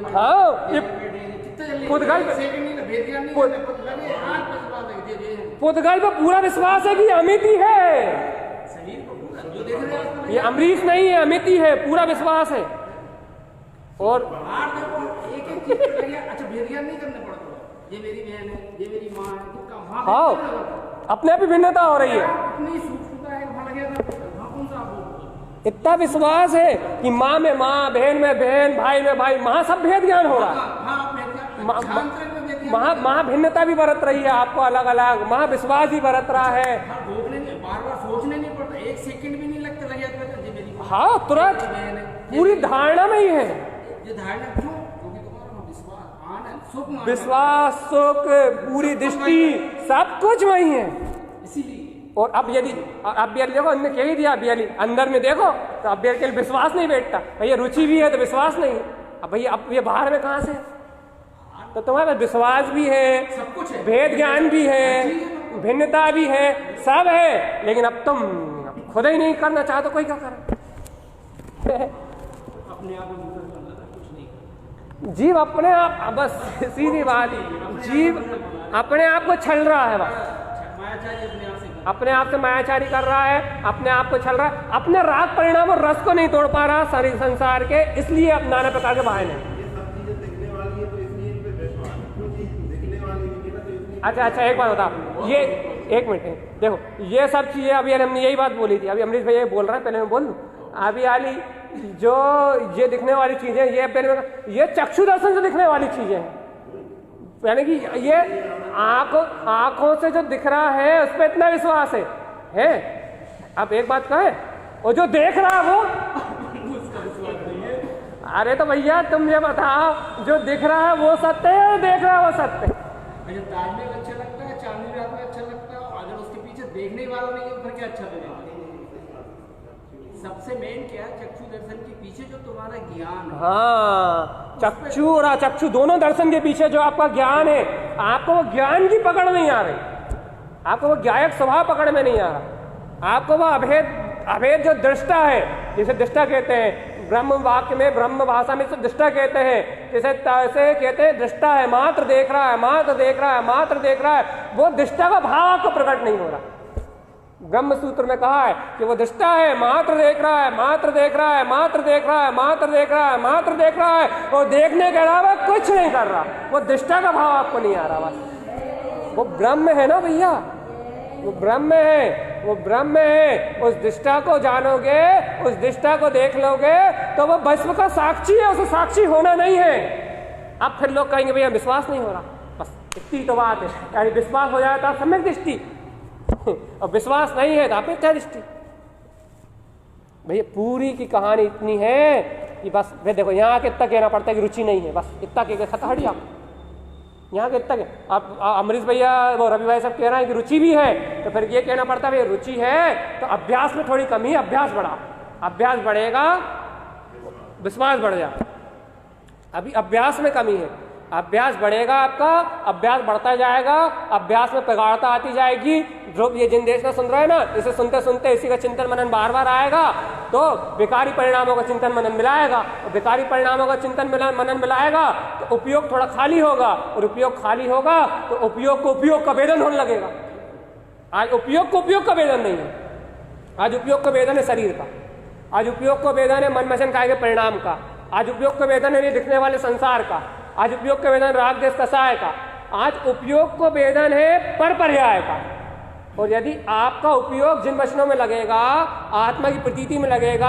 हाँ, पुद्गल पे पूरा विश्वास है कि अमित ही है, ये अमरीश नहीं है, अमित ही है, पूरा विश्वास है। और अच्छा भेद ज्ञान नहीं करने पड़ता, ये मेरी बहन है, ये मेरी माँ है, तो वहाँ हाँ, अपने आप ही भिन्नता हो रही है। इतनी सूक्ष्मता है, वहाँ लगे वहाँ कौन सा आप इतना विश्वास है कि माँ में माँ, बहन में बहन, भाई में भाई, वहां सब भेद ज्ञान हो रहा है। वहां भिन्नता भी बरत रही है आपको अलग अलग, वहां विश्वास भी बरत रहा है। बार बार सोचने नहीं पड़ता, एक सेकंड भी नहीं लगता लगे। हाँ, तुरंत पूरी धारणा में ही है। ये धारणा क्यों? क्योंकि तुम्हारा विश्वास, आनंद, सुख, विश्वास, सुख, पूरी दृष्टि, सब कुछ वही है। इसीलिए और अब यदि देखो, हमने कह ही दिया, अंदर में देखो तो अब के विश्वास नहीं बैठता। भैया रुचि भी है तो विश्वास नहीं। अब भैया अब ये बाहर में कहाँ से? तो तुम्हारे पास विश्वास भी है, सब कुछ है, भेद ज्ञान भी है, भिन्नता भी है, सब है, लेकिन अब तुम खुद ही नहीं करना चाहते, कोई क्या करे? अपने आप कुछ नहीं, जीव अपने आप, बस सीधी बात, जीव अपने आप को छल रहा है, बस अपने आप से मायाचारी कर रहा है, अपने आप को छल रहा है, अपने राग परिणाम और रस को नहीं तोड़ पा रहा शरीर संसार के, इसलिए अब नाना प्रकार के बहाने। अच्छा, एक बात बताओ, ये एक मिनट देखो, ये सब चीजें अभी हमने यही बात बोली थी, अभी अमरीश भैया बोल रहा है, पहले मैं बोल दूं। अभी आली जो ये दिखने वाली चीजें, ये चक्षु दर्शन से दिखने वाली चीजें हैं, यानी कि ये आंखों से जो दिख रहा है उस पर इतना विश्वास है? अब एक बात कहे, और जो देख रहा है वो अरे तो भैया तुम ये बताओ, जो दिख रहा है वो सत्य है, देख रहा है वो सत्य है? ताजमहल अच्छा लगता है, चांदनी रात में अच्छा लगता है, अगर उसके पीछे देखने वाला नहीं है फिर क्या अच्छा लगेगा? सबसे मेन क्या है, चक्षु दर्शन के पीछे जो तुम्हारा ज्ञान है। हाँ, चक्षु और अचक्षु दोनों दर्शन के पीछे जो आपका ज्ञान है, आपको वो ज्ञान की पकड़ नहीं आ रही, आपको वो ज्ञायक स्वभाव पकड़ में नहीं आ रहा, आपको वो अभेद जो दृष्टा है, जिसे दृष्टा कहते हैं, ब्रह्म वाक्य में, ब्रह्म भाषा में दृष्टा कहते हैं, जिसे कहते हैं दृष्टा है, मात्र देख रहा है, मात्र देख रहा है, मात्र देख रहा है, वो दृष्टा का भाव आपको प्रकट नहीं हो रहा। ब्रह्म सूत्र में कहा है कि वो दृष्टा है, मात्र देख रहा है, मात्र देख रहा है, मात्र देख रहा है, मात्र देख रहा है, मात्र देख रहा है, और देखने के अलावा कुछ नहीं कर रहा, वो दृष्टा का भाव आपको नहीं आ रहा। बस वो ब्रह्म है ना भैया, वो ब्रह्म है, वो ब्रह्म है। उस दृष्टा को जानोगे, उस दृष्टा को देख लोगे तो वो भस्म का साक्षी है, उसे साक्षी होना नहीं है। अब फिर लोग कहेंगे भैया विश्वास नहीं हो रहा, बस इतनी तो बात है, यानी विश्वास हो जाए तो आप सम्यक दृष्टि, और विश्वास नहीं है तो आप क्या दृष्टि? भैया पूरी की कहानी इतनी है कि बस फिर देखो, यहाँ के इतना कहना पड़ता है कि रुचि नहीं है, बस इतना कह के खत्म, हट जाओ यहाँ के इतना। अब अमरीश भैया, वो रवि भाई सब कह रहे हैं कि रुचि भी है, तो फिर ये कहना पड़ता है रुचि है तो अभ्यास में थोड़ी कमी है, अभ्यास बढ़ा, अभ्यास बढ़ेगा विश्वास बढ़ जाए। अभी अभ्यास में कमी है, अभ्यास बढ़ेगा आपका, अभ्यास बढ़ता जाएगा, अभ्यास में प्रगाढ़ता आती जाएगी। ध्रुव ये जिन देश में सुन रहे हैं ना, इसे सुनते सुनते इसी का चिंतन मनन बार बार आएगा तो विकारी परिणामों का चिंतन मनन मिलाएगा, और विकारी परिणामों का चिंतन मनन मिलाएगा तो उपयोग थोड़ा खाली होगा, और उपयोग खाली होगा तो उपयोग को उपयोग का वेदन होने लगेगा। आज उपयोग को उपयोग का वेदन नहीं है, आज उपयोग का वेदन है शरीर का, आज उपयोग को वेदन है मन मचन काय के परिणाम का, आज उपयोग का वेदन है ये दिखने वाले संसार का, आज उपयोग का वेदन राग देश कसाय का, आज उपयोग को वेदन है पर पर्याय का। और यदि आपका उपयोग जिन वचनों में लगेगा, आत्मा की प्रतीति में लगेगा,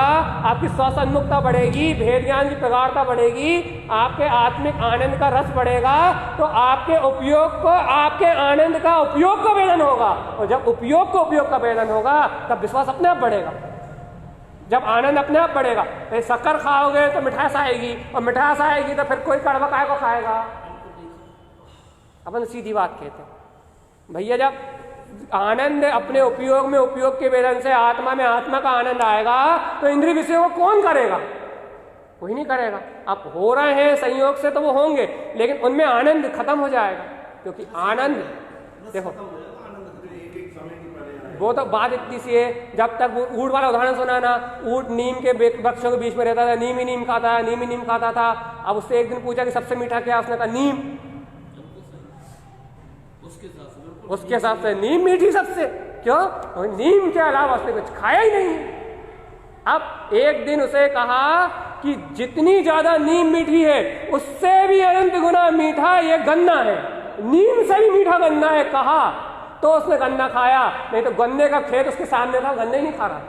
आपकी स्वसन्मुखता बढ़ेगी, भेद ज्ञान की प्रगाढ़ता बढ़ेगी, आपके आत्मिक आनंद का रस बढ़ेगा, तो आपके उपयोग को, आपके आनंद का उपयोग का वेदन होगा। और जब उपयोग को उपयोग का वेदन होगा तब विश्वास अपने आप बढ़ेगा। जब आनंद अपने आप बढ़ेगा, तो शक्कर खाओगे तो मिठास आएगी, और मिठास आएगी तो फिर कोई कड़वा काय को खाएगा। अपन सीधी बात कहते हैं भैया, जब आनंद अपने उपयोग में, उपयोग के वेदन से आत्मा में आत्मा का आनंद आएगा तो इंद्रिय विषयों को कौन करेगा? कोई नहीं करेगा। अब हो रहे हैं संयोग से तो वो होंगे, लेकिन उनमें आनंद खत्म हो जाएगा, क्योंकि आनंद देखो वो तो बात इतनी सी है, जब तक वो ऊँट वाला उदाहरण सुना ना, ऊँट नीम के वृक्षों के बीच में रहता था, नीम ही नीम खाता है, नीम ही नीम खाता था। अब उससे एक दिन पूछा कि सबसे मीठा क्या? उसने कहा नीम। उसके हिसाब से नीम मीठी सबसे, क्यों? तो नीम के अलावा उसने कुछ खाया ही नहीं। अब एक दिन उसे कहा कि जितनी ज्यादा नीम मीठी है उससे भी अनंत गुना मीठा ये गन्ना है, नीम से भी मीठा गन्ना है कहा तो उसने गन्ना खाया, नहीं तो गन्ने का खेत उसके सामने था, गन्ने ही नहीं खा रहा।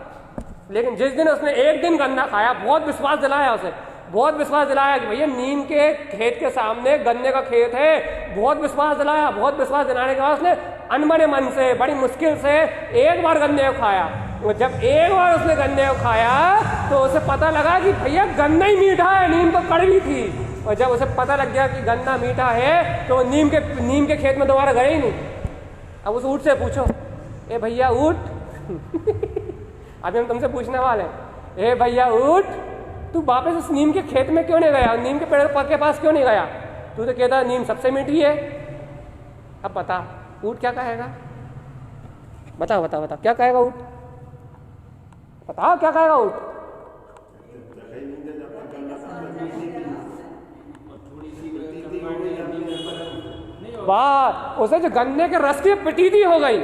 लेकिन जिस दिन उसने एक दिन गन्ना खाया, बहुत विश्वास दिलाया उसे, बहुत विश्वास दिलाया कि भैया नीम के खेत के सामने गन्ने का खेत है, बहुत विश्वास दिलाया। बहुत विश्वास दिलाने के बाद उसने अनबने मन से बड़ी मुश्किल से एक बार गन्ने को खाया। जब एक बार उसने गन्ने को खाया तो उसे पता लगा कि भैया गन्ना ही मीठा है, नीम तो कड़वी थी। और जब उसे पता लग गया कि गन्ना मीठा है तो वो नीम के खेत में दोबारा गए ही नहीं। अब उस ऊँट से पूछो, ए भैया ऊँट अभी हम तुमसे पूछने वाले हैं, ए भैया ऊँट तू वापस उस नीम के खेत में क्यों नहीं गया, नीम के पेड़ के पास क्यों नहीं गया? तू तो कहता नीम सबसे मीठी है। अब बता ऊँट क्या कहेगा? बताओ बताओ बताओ क्या कहेगा ऊँट? बताओ क्या कहेगा ऊँट? वाह, उसे जो गन्ने के रस की प्रतीति हो गई,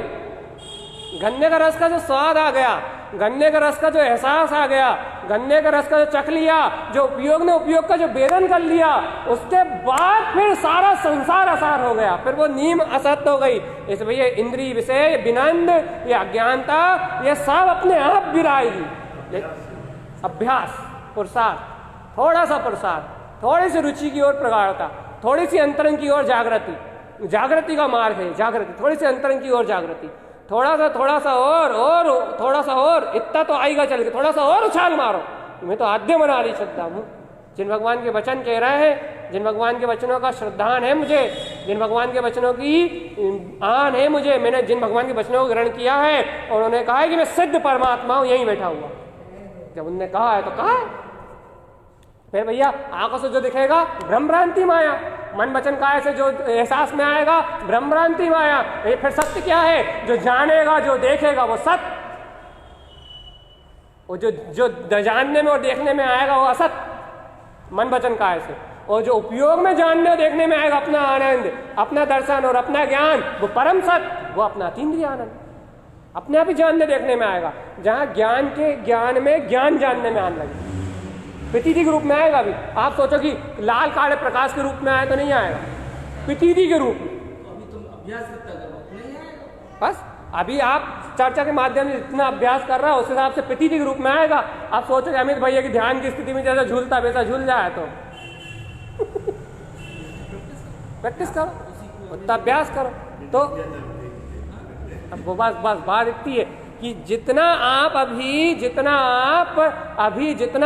गन्ने का रस का जो स्वाद आ गया, गन्ने के रस का जो एहसास आ गया, गन्ने के रस का जो चख लिया, जो उपयोग का जो वेदन कर लिया, उसके बाद फिर सारा संसार असार हो गया, फिर वो नीम असत हो गई। इस भैया इंद्रिय विषय विनंद ये अज्ञानता ये सब अपने आप गिराएगी। अभ्यास पुरुषार्थ, थोड़ा सा पुरुषार्थ, थोड़ी सी रुचि की ओर प्रगाढ़ता, थोड़ी सी अंतरंग की ओर जागृति, जागृति का मार्ग है जागृति, थोड़ी सी अंतरंग की ओर जागृति, थोड़ा सा और थोड़ा सा और, इतना तो आएगा चल के, थोड़ा सा और उछाल मारो। मैं तो आद्य मना रही श्रद्धा हूँ, जिन भगवान के वचन कह रहे हैं, जिन भगवान के वचनों का श्रद्धान है मुझे, जिन भगवान के वचनों की आन है मुझे, मैंने जिन भगवान के वचनों को ग्रहण किया है और उन्होंने कहा है कि मैं सिद्ध परमात्मा हूँ, यहीं बैठा हुआ। जब उनने कहा है तो कहा है। फिर भैया आंखों से जो दिखेगा ब्रह्मभ्रांति माया, मन वचन काय से जो एहसास में आएगा ब्रह्मभ्रांति माया। ये फिर सत्य क्या है? जो जानेगा जो देखेगा वो सत्य, और जो जानने में और देखने में आएगा वो असत मन वचन काय से, और जो उपयोग में जानने और देखने में आएगा अपना आनंद, अपना दर्शन और अपना ज्ञान, वो परम सत्य, वो अपना अतीन्द्रिय आनंद अपने आप ही जानने देखने में आएगा। जहां ज्ञान में ज्ञान जानने में आने लगे, प्रतीति के रूप में आएगा। भी आप सोचो कि लाल काले प्रकाश के रूप में आए तो नहीं आएगा, प्रतीति के रूप में। अभी तुम अभ्यास करता करो, नहीं आएगा। बस अभी आप चर्चा के माध्यम से जितना अभ्यास कर रहा है उस हिसाब से प्रतीति के रूप में आएगा। आप सोचो कि अमित भैया की ध्यान की स्थिति में जैसा झूलता वैसा झूल जाए तो प्रैक्टिस करो, उतना अभ्यास करो। तो अब वो बस बात इतनी है कि जितना आप अभी जितना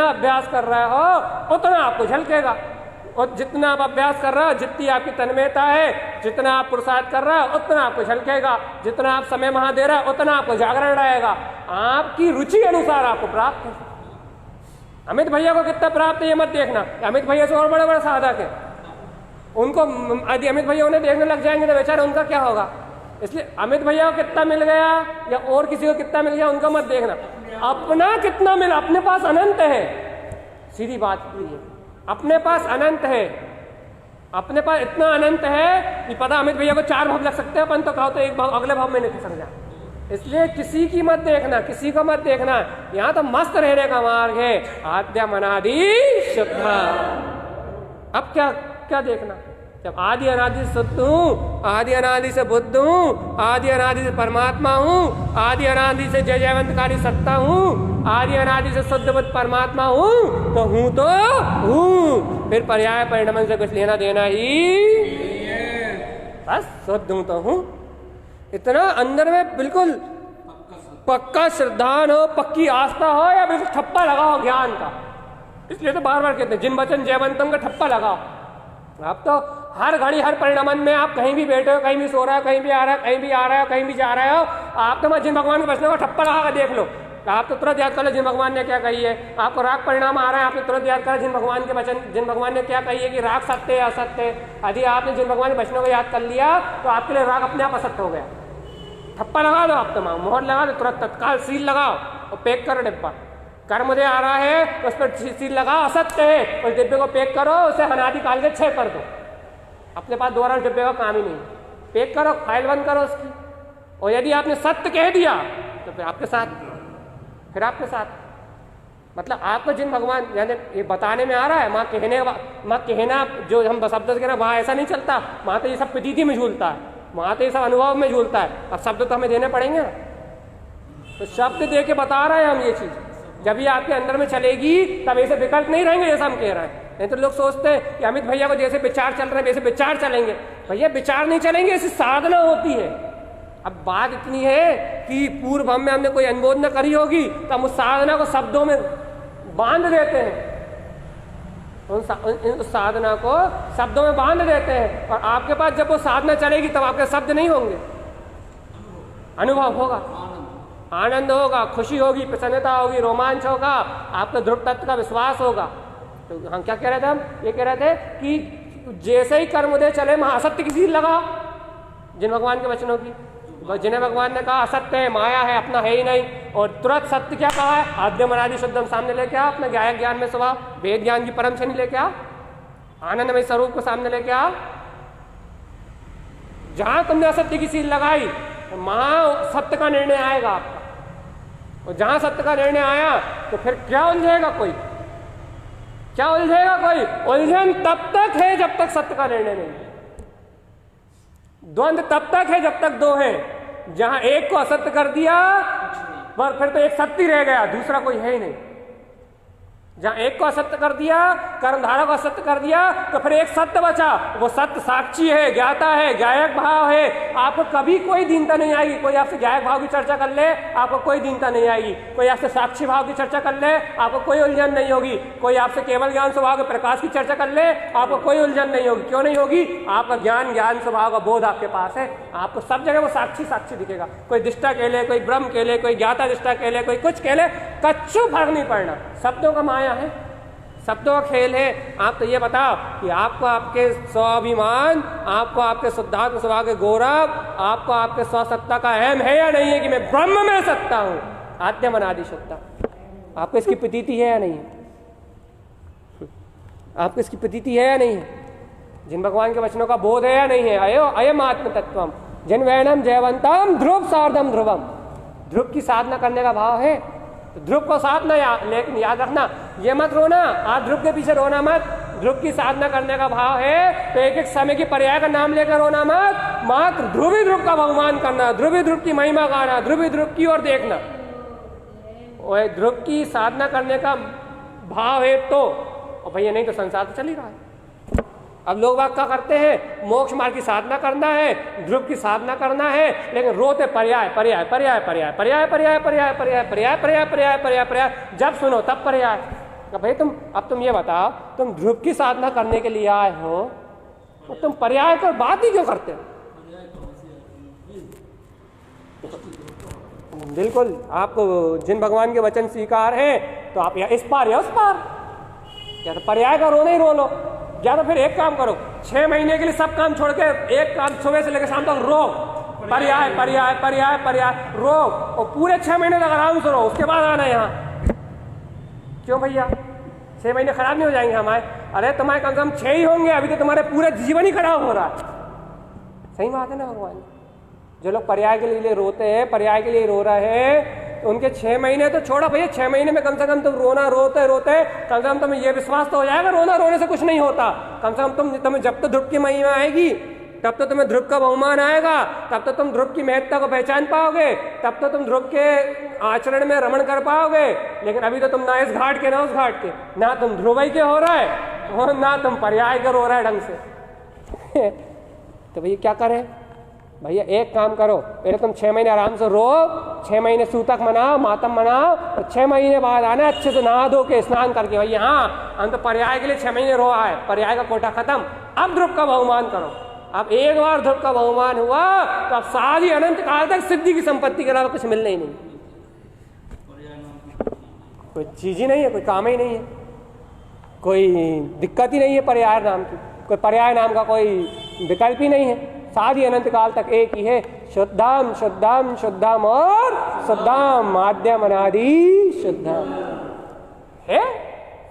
अभ्यास कर रहे हो उतना आपको झलकेगा, और जितना आप अभ्यास कर रहे हो, जितनी आपकी तन्मयता है, जितना आप पुरुषार्थ कर रहे हो उतना आपको झलकेगा, जितना आप समय वहां दे रहे हो उतना आपको जागरण रहेगा, आपकी रुचि अनुसार आपको प्राप्त है। अमित भैया को कितना प्राप्त है ये मत देखना, अमित भैया से और बड़े बड़े साधक है, उनको यदि अमित भैया उन्हें देखने लग जाएंगे तो बेचारे उनका क्या होगा। इसलिए अमित भैया को कितना मिल गया या और किसी को कितना मिल गया उनका मत देखना, अपना कितना मिला। अपने पास अनंत है, सीधी बात है, अपने पास अनंत है, अपने पास इतना अनंत है कि पता अमित भैया को 4 भाव लग सकते हैं, अपन तो कहो तो 1 भाव अगले भाव में नहीं खसक जाए। इसलिए किसी की मत देखना, किसी को मत देखना, यहाँ तो मस्त रहने का मार्ग है, आद्या मनादि श्रद्धा। अब क्या देखना? जब आदि अनादि से शुद्ध हूँ, आदि अनादि से बुद्ध हूँ, आदि अनादि से परमात्मा हूँ, आदि अनादि से जय जयवंतकारी सत्ता हूँ, आदि अनादि से शुद्ध बुद्ध परमात्मा हूँ, तो हूँ, फिर पर्याय परिणाम से कुछ लेना देना ही, बस शुद्ध हूँ तो हूँ। इतना अंदर में बिल्कुल पक्का श्रद्धान हो, पक्की आस्था हो, या बिल्कुल ठप्पा लगाओ ज्ञान का। इसलिए तो बार बार कहते हैं जिन वचन जयवंतम का ठप्पा लगाओ। आप तो हर घड़ी हर परिणामन में आप कहीं भी बैठे हो, कहीं भी सो रहे हो, कहीं भी आ रहा है, कहीं भी आ रहे हो, कहीं भी जा रहे हो, आप तो जिन भगवान के वचनों का ठप्पा लगा कर देख लो, आप तो तुरंत याद कर लो जिन भगवान ने क्या कही है। आपको राग परिणाम आ रहा है, आपने तुरंत याद करा जिन भगवान के वचन, जिन भगवान ने क्या कही है कि राग सत्य है असत्य है। यदि आपने जिन भगवान के वचनों को याद कर लिया तो आपके लिए राग अपने आप असत्य हो गया। ठप्पा लगा दो, आप तमाम मोहर लगा दो, तुरंत तत्काल सील लगाओ और पैक करो डिब्बा। कर्म दे आ रहा है उस पर सील लगाओ, असत्य है, उस डिब्बे को पैक करो, उसे अनादि काल के 6 कर दो। अपने पास दोबारा डिब्बे का काम ही नहीं, पैक करो, फाइल बंद करो उसकी। और यदि आपने सत्य कह दिया तो फिर आपके साथ, मतलब आपको जिन भगवान, यानी ये बताने में आ रहा है, माँ कहना जो हम शब्द से कह रहे हैं वहाँ ऐसा नहीं चलता, वहाँ तो ये सब प्रतीति में झूलता है, वहाँ तो ये सब अनुभव में झूलता है। अब शब्द तो हमें देने पड़ेंगे ना, तो शब्द दे के बता रहे हैं हम ये चीज़। जब ये आपके अंदर में चलेगी तब ऐसे विकल्प नहीं रहेंगे जैसा हम कह रहे हैं। नहीं तो लोग सोचते हैं कि अमित भैया को जैसे विचार चल रहे हैं वैसे विचार चलेंगे। भैया विचार नहीं चलेंगे, ऐसी साधना होती है। अब बात इतनी है कि पूर्व हम में हमने कोई अनुमोदना करी होगी तो हम उस साधना को शब्दों में बांध देते हैं, उस साधना को शब्दों में बांध देते हैं, और आपके पास जब वो साधना चलेगी तब आपके शब्द नहीं होंगे, अनुभव होगा, आनंद होगा, खुशी होगी, प्रसन्नता होगी, रोमांच होगा, आपका ध्रुव तत्व का विश्वास होगा। तो हम क्या कह रहे थे, हम ये कह रहे थे कि जैसे ही कर्म उदय चले वहां असत्य की सील लगाओ, जिन भगवान के वचनों की, जिन्हें भगवान ने कहा असत्य है, माया है, अपना है ही नहीं, और तुरंत सत्य क्या कहा है, आद्यम अनादि शुद्धम सामने लेके आ, अपना गायक ज्ञान में स्वभाव, वेद ज्ञान की परम श्रेणी लेके आ, आनंदमय स्वरूप को सामने लेके आ। जहां तुमने असत्य की सील लगाई वहां सत्य का निर्णय आएगा आपका, और जहां सत्य का निर्णय आया तो फिर क्या उलझेगा कोई, क्या उलझेगा कोई? उलझन तब तक है जब तक सत्य का निर्णय नहीं है, द्वंद्व तब तक है जब तक दो हैं। जहां एक को असत्य कर दिया पर फिर तो एक सत्य रह गया, दूसरा कोई है ही नहीं। जहां एक को असत्य कर दिया, कर्मधारा को असत्य कर दिया, तो फिर एक सत्य बचा, वो सत्य साक्षी है, ज्ञाता है, गायक भाव है। आपको कभी कोई दीनता नहीं आएगी, कोई आपसे गायक भाव की चर्चा कर ले आपको कोई दीनता नहीं आएगी, कोई आपसे साक्षी भाव की चर्चा कर ले आपको कोई उलझन नहीं होगी, कोई आपसे केवल ज्ञान स्वभाव के प्रकाश की चर्चा कर ले आपको कोई उलझन नहीं होगी। क्यों नहीं होगी? आपका ज्ञान स्वभाव का बोध आपके पास है, आपको सब जगह वो साक्षी दिखेगा। कोई दिष्टा कह ले, कोई ब्रह्म कह ले, कोई ज्ञाता दिष्टा कह ले, कोई कुछ कह ले, कच्चू फर्क नहीं पड़ना, शब्दों का माया है, शब्दों का खेल है। आप तो ये बताओ कि आपको आपके स्वाभिमान, आपको आपके शुद्धात्म स्वभाव के गौरव, आपको आपके स्वसत्ता का अहम है या नहीं है कि मैं ब्रह्म में सत्ता हूं, आद्यम अनादि सत्ता? आपको इसकी प्रतीति है या नहीं है? आपको इसकी प्रतीति है या नहीं है? जिन भगवान के वचनों का बोध है या नहीं है? अयम आत्म तत्वम जिन वैनम जयवंतम ध्रुव सार्धम ध्रुवम। ध्रुव की साधना करने का भाव है, तो ध्रुव को साधना लेकिन याद रखना, ये मत रोना, आज ध्रुव के पीछे रोना मत। ध्रुव की साधना करने का भाव है तो एक एक समय की पर्याय का नाम लेकर रोना मत, मात्र ध्रुवी ध्रुव का बहुमान करना, ध्रुवी ध्रुव की महिमा गाना, ध्रुवी ध्रुव की ओर देखना। और ध्रुव की साधना करने का भाव है तो, और भैया नहीं तो संसार तो चल ही रहा है। अब लोग बात क्या करते हैं, मोक्ष मार्ग की साधना करना है, ध्रुव की साधना करना है, लेकिन रोते पर्याय पर्याय पर्याय पर्याय पर्याय पर्याय पर्याय पर्याय पर्याय पर्याय पर्याय पर्याय पर्याय, जब सुनो तब पर्याय। भाई तुम ये बताओ, तुम ध्रुव की साधना करने के लिए आए हो तो तुम पर्याय पर बात ही क्यों करते हो? बिल्कुल, आपको जिन भगवान के वचन स्वीकार है तो आप या इस पार या उस पार, या तो पर्याय का रोना ही रो लो, या तो फिर एक काम करो, 6 महीने के लिए सब काम छोड़ के एक काम सुबह से लेकर शाम तक रो, पर्याय पर्याय पर्याय पर्याय रो, और पूरे 6 महीने तक आराम से रो, उसके बाद आना यहाँ। क्यों भैया 6 महीने खराब नहीं हो जाएंगे हमारे? अरे तुम्हारे कम से कम 6 ही होंगे, अभी तो तुम्हारे पूरे जीवन ही खराब हो रहा है। सही बात है ना भगवान? जो लोग पर्याय के लिए रोते हैं, पर्याय के लिए रो रहे हैं, तो उनके 6 महीने तो छोड़ा भैया, 6 महीने में कम से कम तुम रोना रोते रोते कम से कम तुम्हें ये विश्वास तो हो जाएगा रोना रोने से कुछ नहीं होता। कम से कम तुम्हें जब तो ध्रुव की महिमा आएगी तब तो तुम्हें ध्रुव का बहुमान आएगा, तब तो तुम ध्रुव की महत्ता को पहचान पाओगे, तब तो तुम ध्रुव के आचरण में रमण कर पाओगे। लेकिन अभी तो तुम ना इस घाट के ना उस घाट के, ना तुम ध्रुवई के हो रहा है और ना तुम पर्याय के रो रहा है ढंग से। तो भैया क्या करें? भैया एक काम करो, पहले तुम 6 महीने आराम से रो, 6 महीने सूतक मनाओ, मातम मनाओ, और 6 महीने बाद आना अच्छे से नहा धो के स्नान करके। भैया हाँ, हम तो पर्याय के लिए 6 महीने रो आए, पर्याय का कोटा खत्म, अब ध्रुव का बहुमान करो। अब एक बार ध्रुव का बहुमान हुआ तो अब सारी अनंत काल तक सिद्धि की संपत्ति के अलावा कुछ मिलना ही नहीं, कोई चीज ही नहीं है, कोई काम ही नहीं है, कोई दिक्कत ही नहीं है पर्याय नाम की, कोई पर्याय नाम का कोई विकल्प ही नहीं है। सारी अनंत काल तक एक ही है, शुद्धम शुद्धम शुद्धम और शुद्धम, माध्यम अनादि शुद्धम है,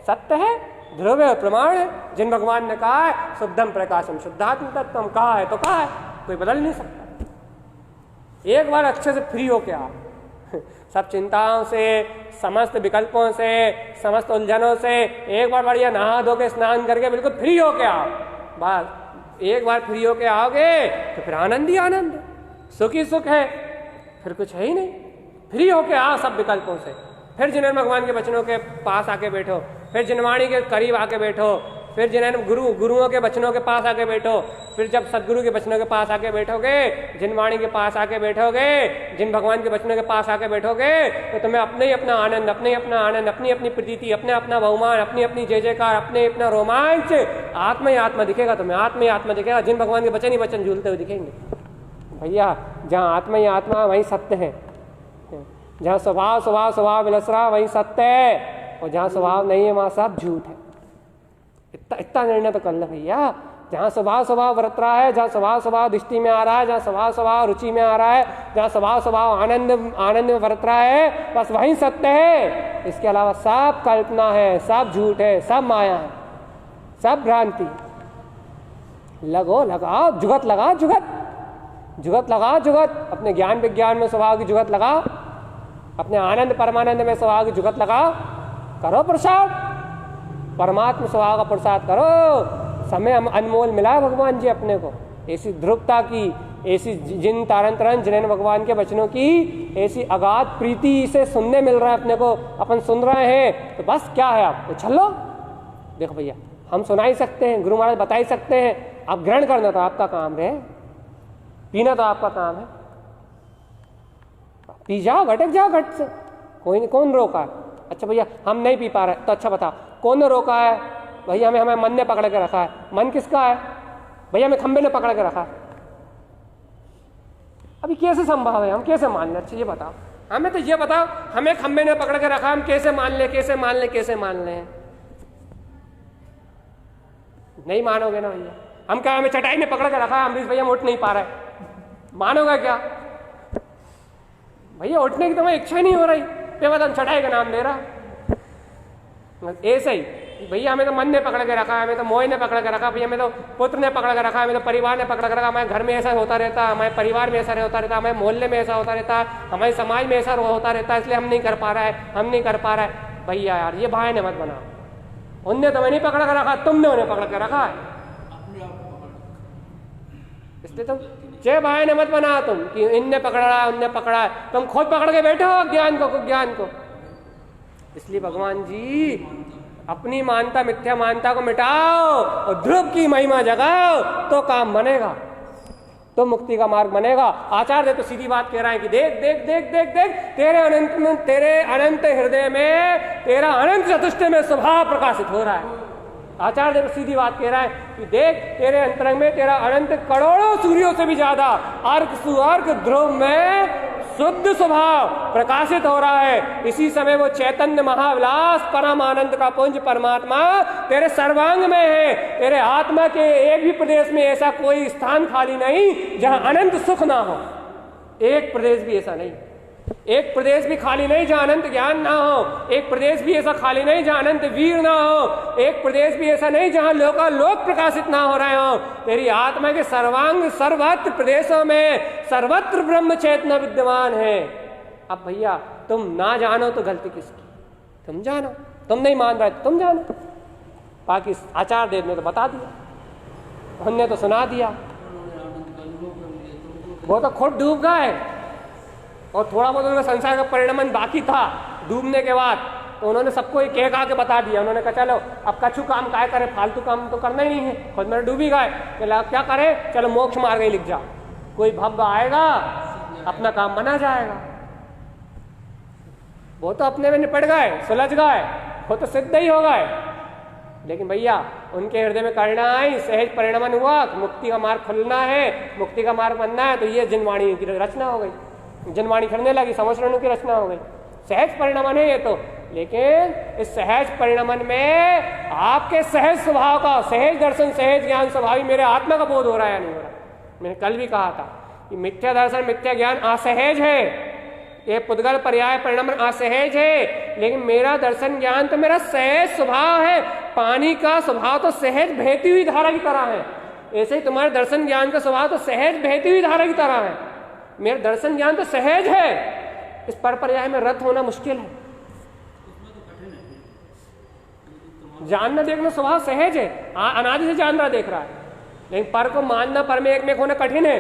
सत्य है, ध्रुव प्रमाण है। जिन भगवान ने कहा है शुद्धम प्रकाशम शुद्धात्म तत्वम, कहा है तो कहा है, कोई बदल नहीं सकता। एक बार अच्छे से फ्री हो के आ, सब चिंताओं से, समस्त विकल्पों से, समस्त उलझनों से एक बार बढ़िया नहा धो के स्नान करके बिल्कुल फ्री होके आओ। बस एक बार फ्री होके आओगे तो फिर आनंद ही आनंद, सुख ही सुख है, फिर कुछ है ही नहीं। फ्री होके आओ सब विकल्पों से, फिर जिन्हें भगवान के वचनों के पास आके बैठो, फिर जिनवाणी के करीब आके बैठो, फिर जिन्हें गुरुओं के वचनों के पास आके बैठो, फिर जब सदगुरु के वचनों के पास आके बैठोगे, जिनवाणी के पास आके बैठोगे, जिन भगवान के वचनों के पास आके बैठोगे, तो तुम्हें अपने ही अपना आनंद, अपने ही अपना आनंद, अपनी अपनी प्रतीति, अपने अपना बहुमान, अपनी अपनी जय जयकार, अपने अपना रोमांच, आत्मा ही आत्मा दिखेगा तुम्हें, आत्मा ही आत्मा दिखेगा। जिन भगवान के वचन ही वचन झूलते हुए दिखेंगे। भैया जहाँ आत्मा ही आत्मा वहीं सत्य है, जहाँ स्वभाव स्वभाव स्वभाव विलस रहा वहीं सत्य है, और जहाँ स्वभाव नहीं है वहाँ सब झूठ है। इतना निर्णय तो कर लो भैया। जहाँ स्वभाव स्वभाव वर्त रहा है, जहाँ स्वभाव स्वभाव दृष्टि में आ रहा है, जहाँ स्वभाव स्वभाव रुचि में आ रहा है, जहाँ स्वभाव स्वभाव आनंद में वर्त रहा है, बस वहीं सत्य है। इसके अलावा सब कल्पना है, सब झूठ है, सब माया है, सब भ्रांति। लगाओ जुगत, लगाओ जुगत लगाओ जुगत। अपने ज्ञान विज्ञान में स्वभाव की जुगत लगाओ, अपने आनंद परमानंद में स्वभाव की जुगत लगाओ, करो प्रसाद, परमात्मा स्वभाव का प्रसाद करो। समय अनमोल मिला है भगवान जी अपने को, ऐसी ध्रुवता की, ऐसी जिन तारण तरण जिन्हें भगवान के वचनों की ऐसी अगाध प्रीति से सुनने मिल रहा है अपने को, अपन सुन रहे हैं तो बस क्या है, आप उछल लो। देखो भैया हम सुना ही सकते हैं, गुरु महाराज बता ही सकते हैं, आप ग्रहण करना तो आपका काम है, पीना तो आपका काम है, पी जाओ, घटक जाओ घट से, कोई कौन रोका। अच्छा भैया हम नहीं पी पा रहे, तो अच्छा बताओ कौन ने रोका है? भैया हमें मन ने पकड़ के रखा है। मन किसका है? भैया हमें खंबे ने पकड़ के रखा है। अभी कैसे संभव है, हम कैसे मान लें? अच्छा ये बताओ, हमें तो ये बताओ, हमें खंबे ने पकड़ के रखा, हम कैसे मान लें, कैसे मान लें, कैसे मान लें? नहीं मानोगे ना भैया। हम क्या हमें चटाई ने पकड़ के रखा है, अमरीश भैया हम उठ नहीं पा रहे, मानोगा क्या? भैया उठने की तुम्हें इच्छा ही नहीं हो रही, बेवजह चटाई का नाम दे रहा। ऐसे ही भैया हमें तो मन ने पकड़ के रखा है, हमें तो मोह ने पकड़ के रखा, भैया हमें तो पुत्र ने पकड़ के रखा है, हमें तो परिवार ने पकड़ के रखा, हमारे घर में ऐसा होता रहता है, हमारे परिवार में ऐसा होता रहता है, हमारे मोहल्ले में ऐसा होता रहता है, हमारे समाज में ऐसा होता रहता है, इसलिए हम नहीं कर पा रहा है, हम नहीं कर पा रहा है। भैया यार ये बहाने मत बनाओ, उनने तुम्हें नहीं पकड़ के रखा, तुमने उन्हें पकड़ के रखा है, इसलिए तुम जय बहाने मत बनाओ तुम कि इनने पकड़ा उनने पकड़ा, तुम खुद पकड़ के बैठे हो ज्ञान को। इसलिए भगवान जी अपनी मानता मिथ्या मानता को मिटाओ और ध्रुव की महिमा जगाओ, तो काम बनेगा, तो मुक्ति का मार्ग बनेगा। आचार्य तो सीधी बात कह रहा है कि देख देख देख देख देख तेरे अनंत हृदय में, तेरा अनंत चतुष्टय में स्वभाव प्रकाशित हो रहा है। आचार्य तो सीधी बात कह रहा है कि देख तेरे अंतरंग में तेरा अनंत करोड़ों सूर्यों से भी ज्यादा अर्क सुअर्क ध्रुव में शुद्ध स्वभाव प्रकाशित हो रहा है। इसी समय वो चैतन्य महाविलास परम आनंद का पुंज परमात्मा तेरे सर्वांग में है। तेरे आत्मा के एक भी प्रदेश में ऐसा कोई स्थान खाली नहीं जहां अनंत सुख ना हो, एक प्रदेश भी ऐसा नहीं, एक प्रदेश भी खाली नहीं जहां अनंत ज्ञान ना हो, एक प्रदेश भी ऐसा खाली नहीं जहां अनंत वीर ना हो, एक प्रदेश भी ऐसा नहीं जहां लोक प्रकाशित ना हो रहे हो। तेरी आत्मा के सर्वांग सर्वत्र प्रदेशों में सर्वत्र ब्रह्म चेतना विद्यमान है। अब भैया तुम ना जानो तो गलती किसकी? तुम जानो, तुम नहीं मान रहे तुम जानो। बाकी आचार्य देव ने तो बता दिया, उनने तो सुना दिया, वो तो खुद डूब गए और थोड़ा बहुत उनका संसार का परिणमन बाकी था डूबने के बाद, तो उन्होंने सबको कह कहा के बता दिया। उन्होंने कहा चलो अब कछु काम काय करे, फालतू काम तो करना ही नहीं है, खुद मेरे डूबी गए, क्या करे, चलो मोक्ष मार्ग ही लिख जाओ, कोई भव्य आएगा अपना काम बना जाएगा। वो तो अपने में निपट गए, सुलझ गए, वो तो सिद्ध ही हो गए। लेकिन भैया उनके हृदय में करना आई, सहज परिणमन हुआ, मुक्ति का मार्ग खुलना है, मुक्ति का मार्ग बनना है, तो ये जिनवाणी की रचना हो गई, जनवाणी करने लगी, समस्रणों की रचना हो गई। सहज परिणमन है ये तो, लेकिन इस सहज परिणमन में आपके सहज स्वभाव का सहज दर्शन सहज ज्ञान स्वभावी मेरे आत्मा का बोध हो रहा है या नहीं हो रहा। मैंने कल भी कहा था कि मिथ्या दर्शन मिथ्या ज्ञान असहज है, ये पुद्गल पर्याय परिणमन असहज है, लेकिन मेरा दर्शन ज्ञान तो मेरा सहज स्वभाव है। पानी का स्वभाव तो सहज बहती हुई धारा की तरह है, ऐसे ही तुम्हारे दर्शन ज्ञान का स्वभाव तो सहज बहती हुई धारा की तरह है। मेरा दर्शन ज्ञान तो सहज है, इस पर पर्याय में रत होना मुश्किल है। जानना देखना स्वभाव सहज है, अनादि से जान रहा देख रहा है, लेकिन पर को मानना, पर में एक में होना कठिन है।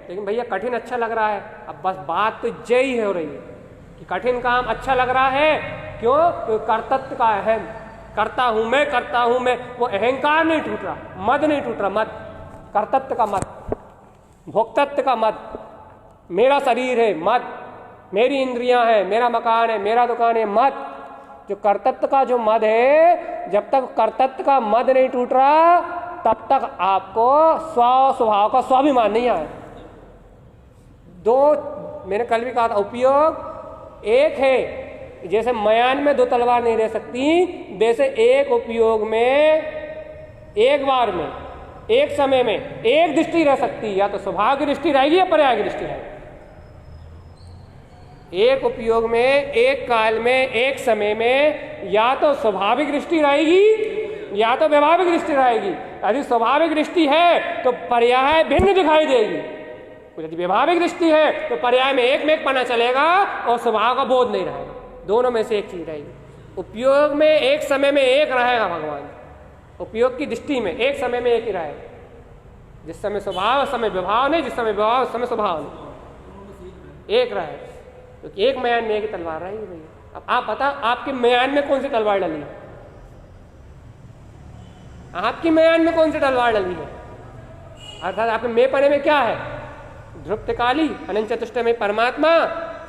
लेकिन भैया कठिन अच्छा लग रहा है, अब बस बात तो यही हो रही है कि कठिन काम अच्छा लग रहा है। क्यों? क्योंकि कर्तत्व का अहम, करता हूं मैं, वो अहंकार नहीं टूट रहा, मद नहीं टूट रहा, मद, कर्तत्व का मद, भोक्तत्व का मद, मेरा शरीर है मद, मेरी इंद्रियां हैं, मेरा मकान है, मेरा दुकान है मद। जो कर्तत्व का जो मद है, जब तक कर्तत्व का मद नहीं टूट रहा तब तक आपको स्वभाव का स्वाभिमान नहीं आया। दो, मैंने कल भी कहा था, उपयोग एक है। जैसे मयान में दो तलवार नहीं रह सकती, वैसे एक उपयोग में, एक बार में, एक समय में एक दृष्टि रह सकती है, या तो स्वभाव की दृष्टि रहेगी या पर्याय की दृष्टि रहेगी। एक उपयोग में, एक काल में, एक समय में या तो स्वाभाविक दृष्टि रहेगी या तो व्यवहारिक दृष्टि रहेगी। यदि स्वाभाविक दृष्टि है तो पर्याय भिन्न दिखाई देगी, यदि व्यवहारिक दृष्टि है तो पर्याय में एक पना चलेगा और स्वभाव का बोध नहीं रहेगा। दोनों में से एक चीज रहेगी। उपयोग में एक समय में एक रहेगा भगवान, उपयोग की दृष्टि में एक समय में एक ही रहेगा। जिस समय स्वभाव उस समय विभाव नहीं, जिस समय विभाव उस समय स्वभाव नहीं, एक रहेगा। क्योंकि एक मयान में एक ही तलवार रहेगी भैया। अब आप बता, आपके मयान में कौन सी तलवार डली है? आपकी मयान में कौन सी तलवार डली है? अर्थात आपके में पने में क्या है? ध्रुप्त काली, अनंत चतुष्टय में परमात्मा,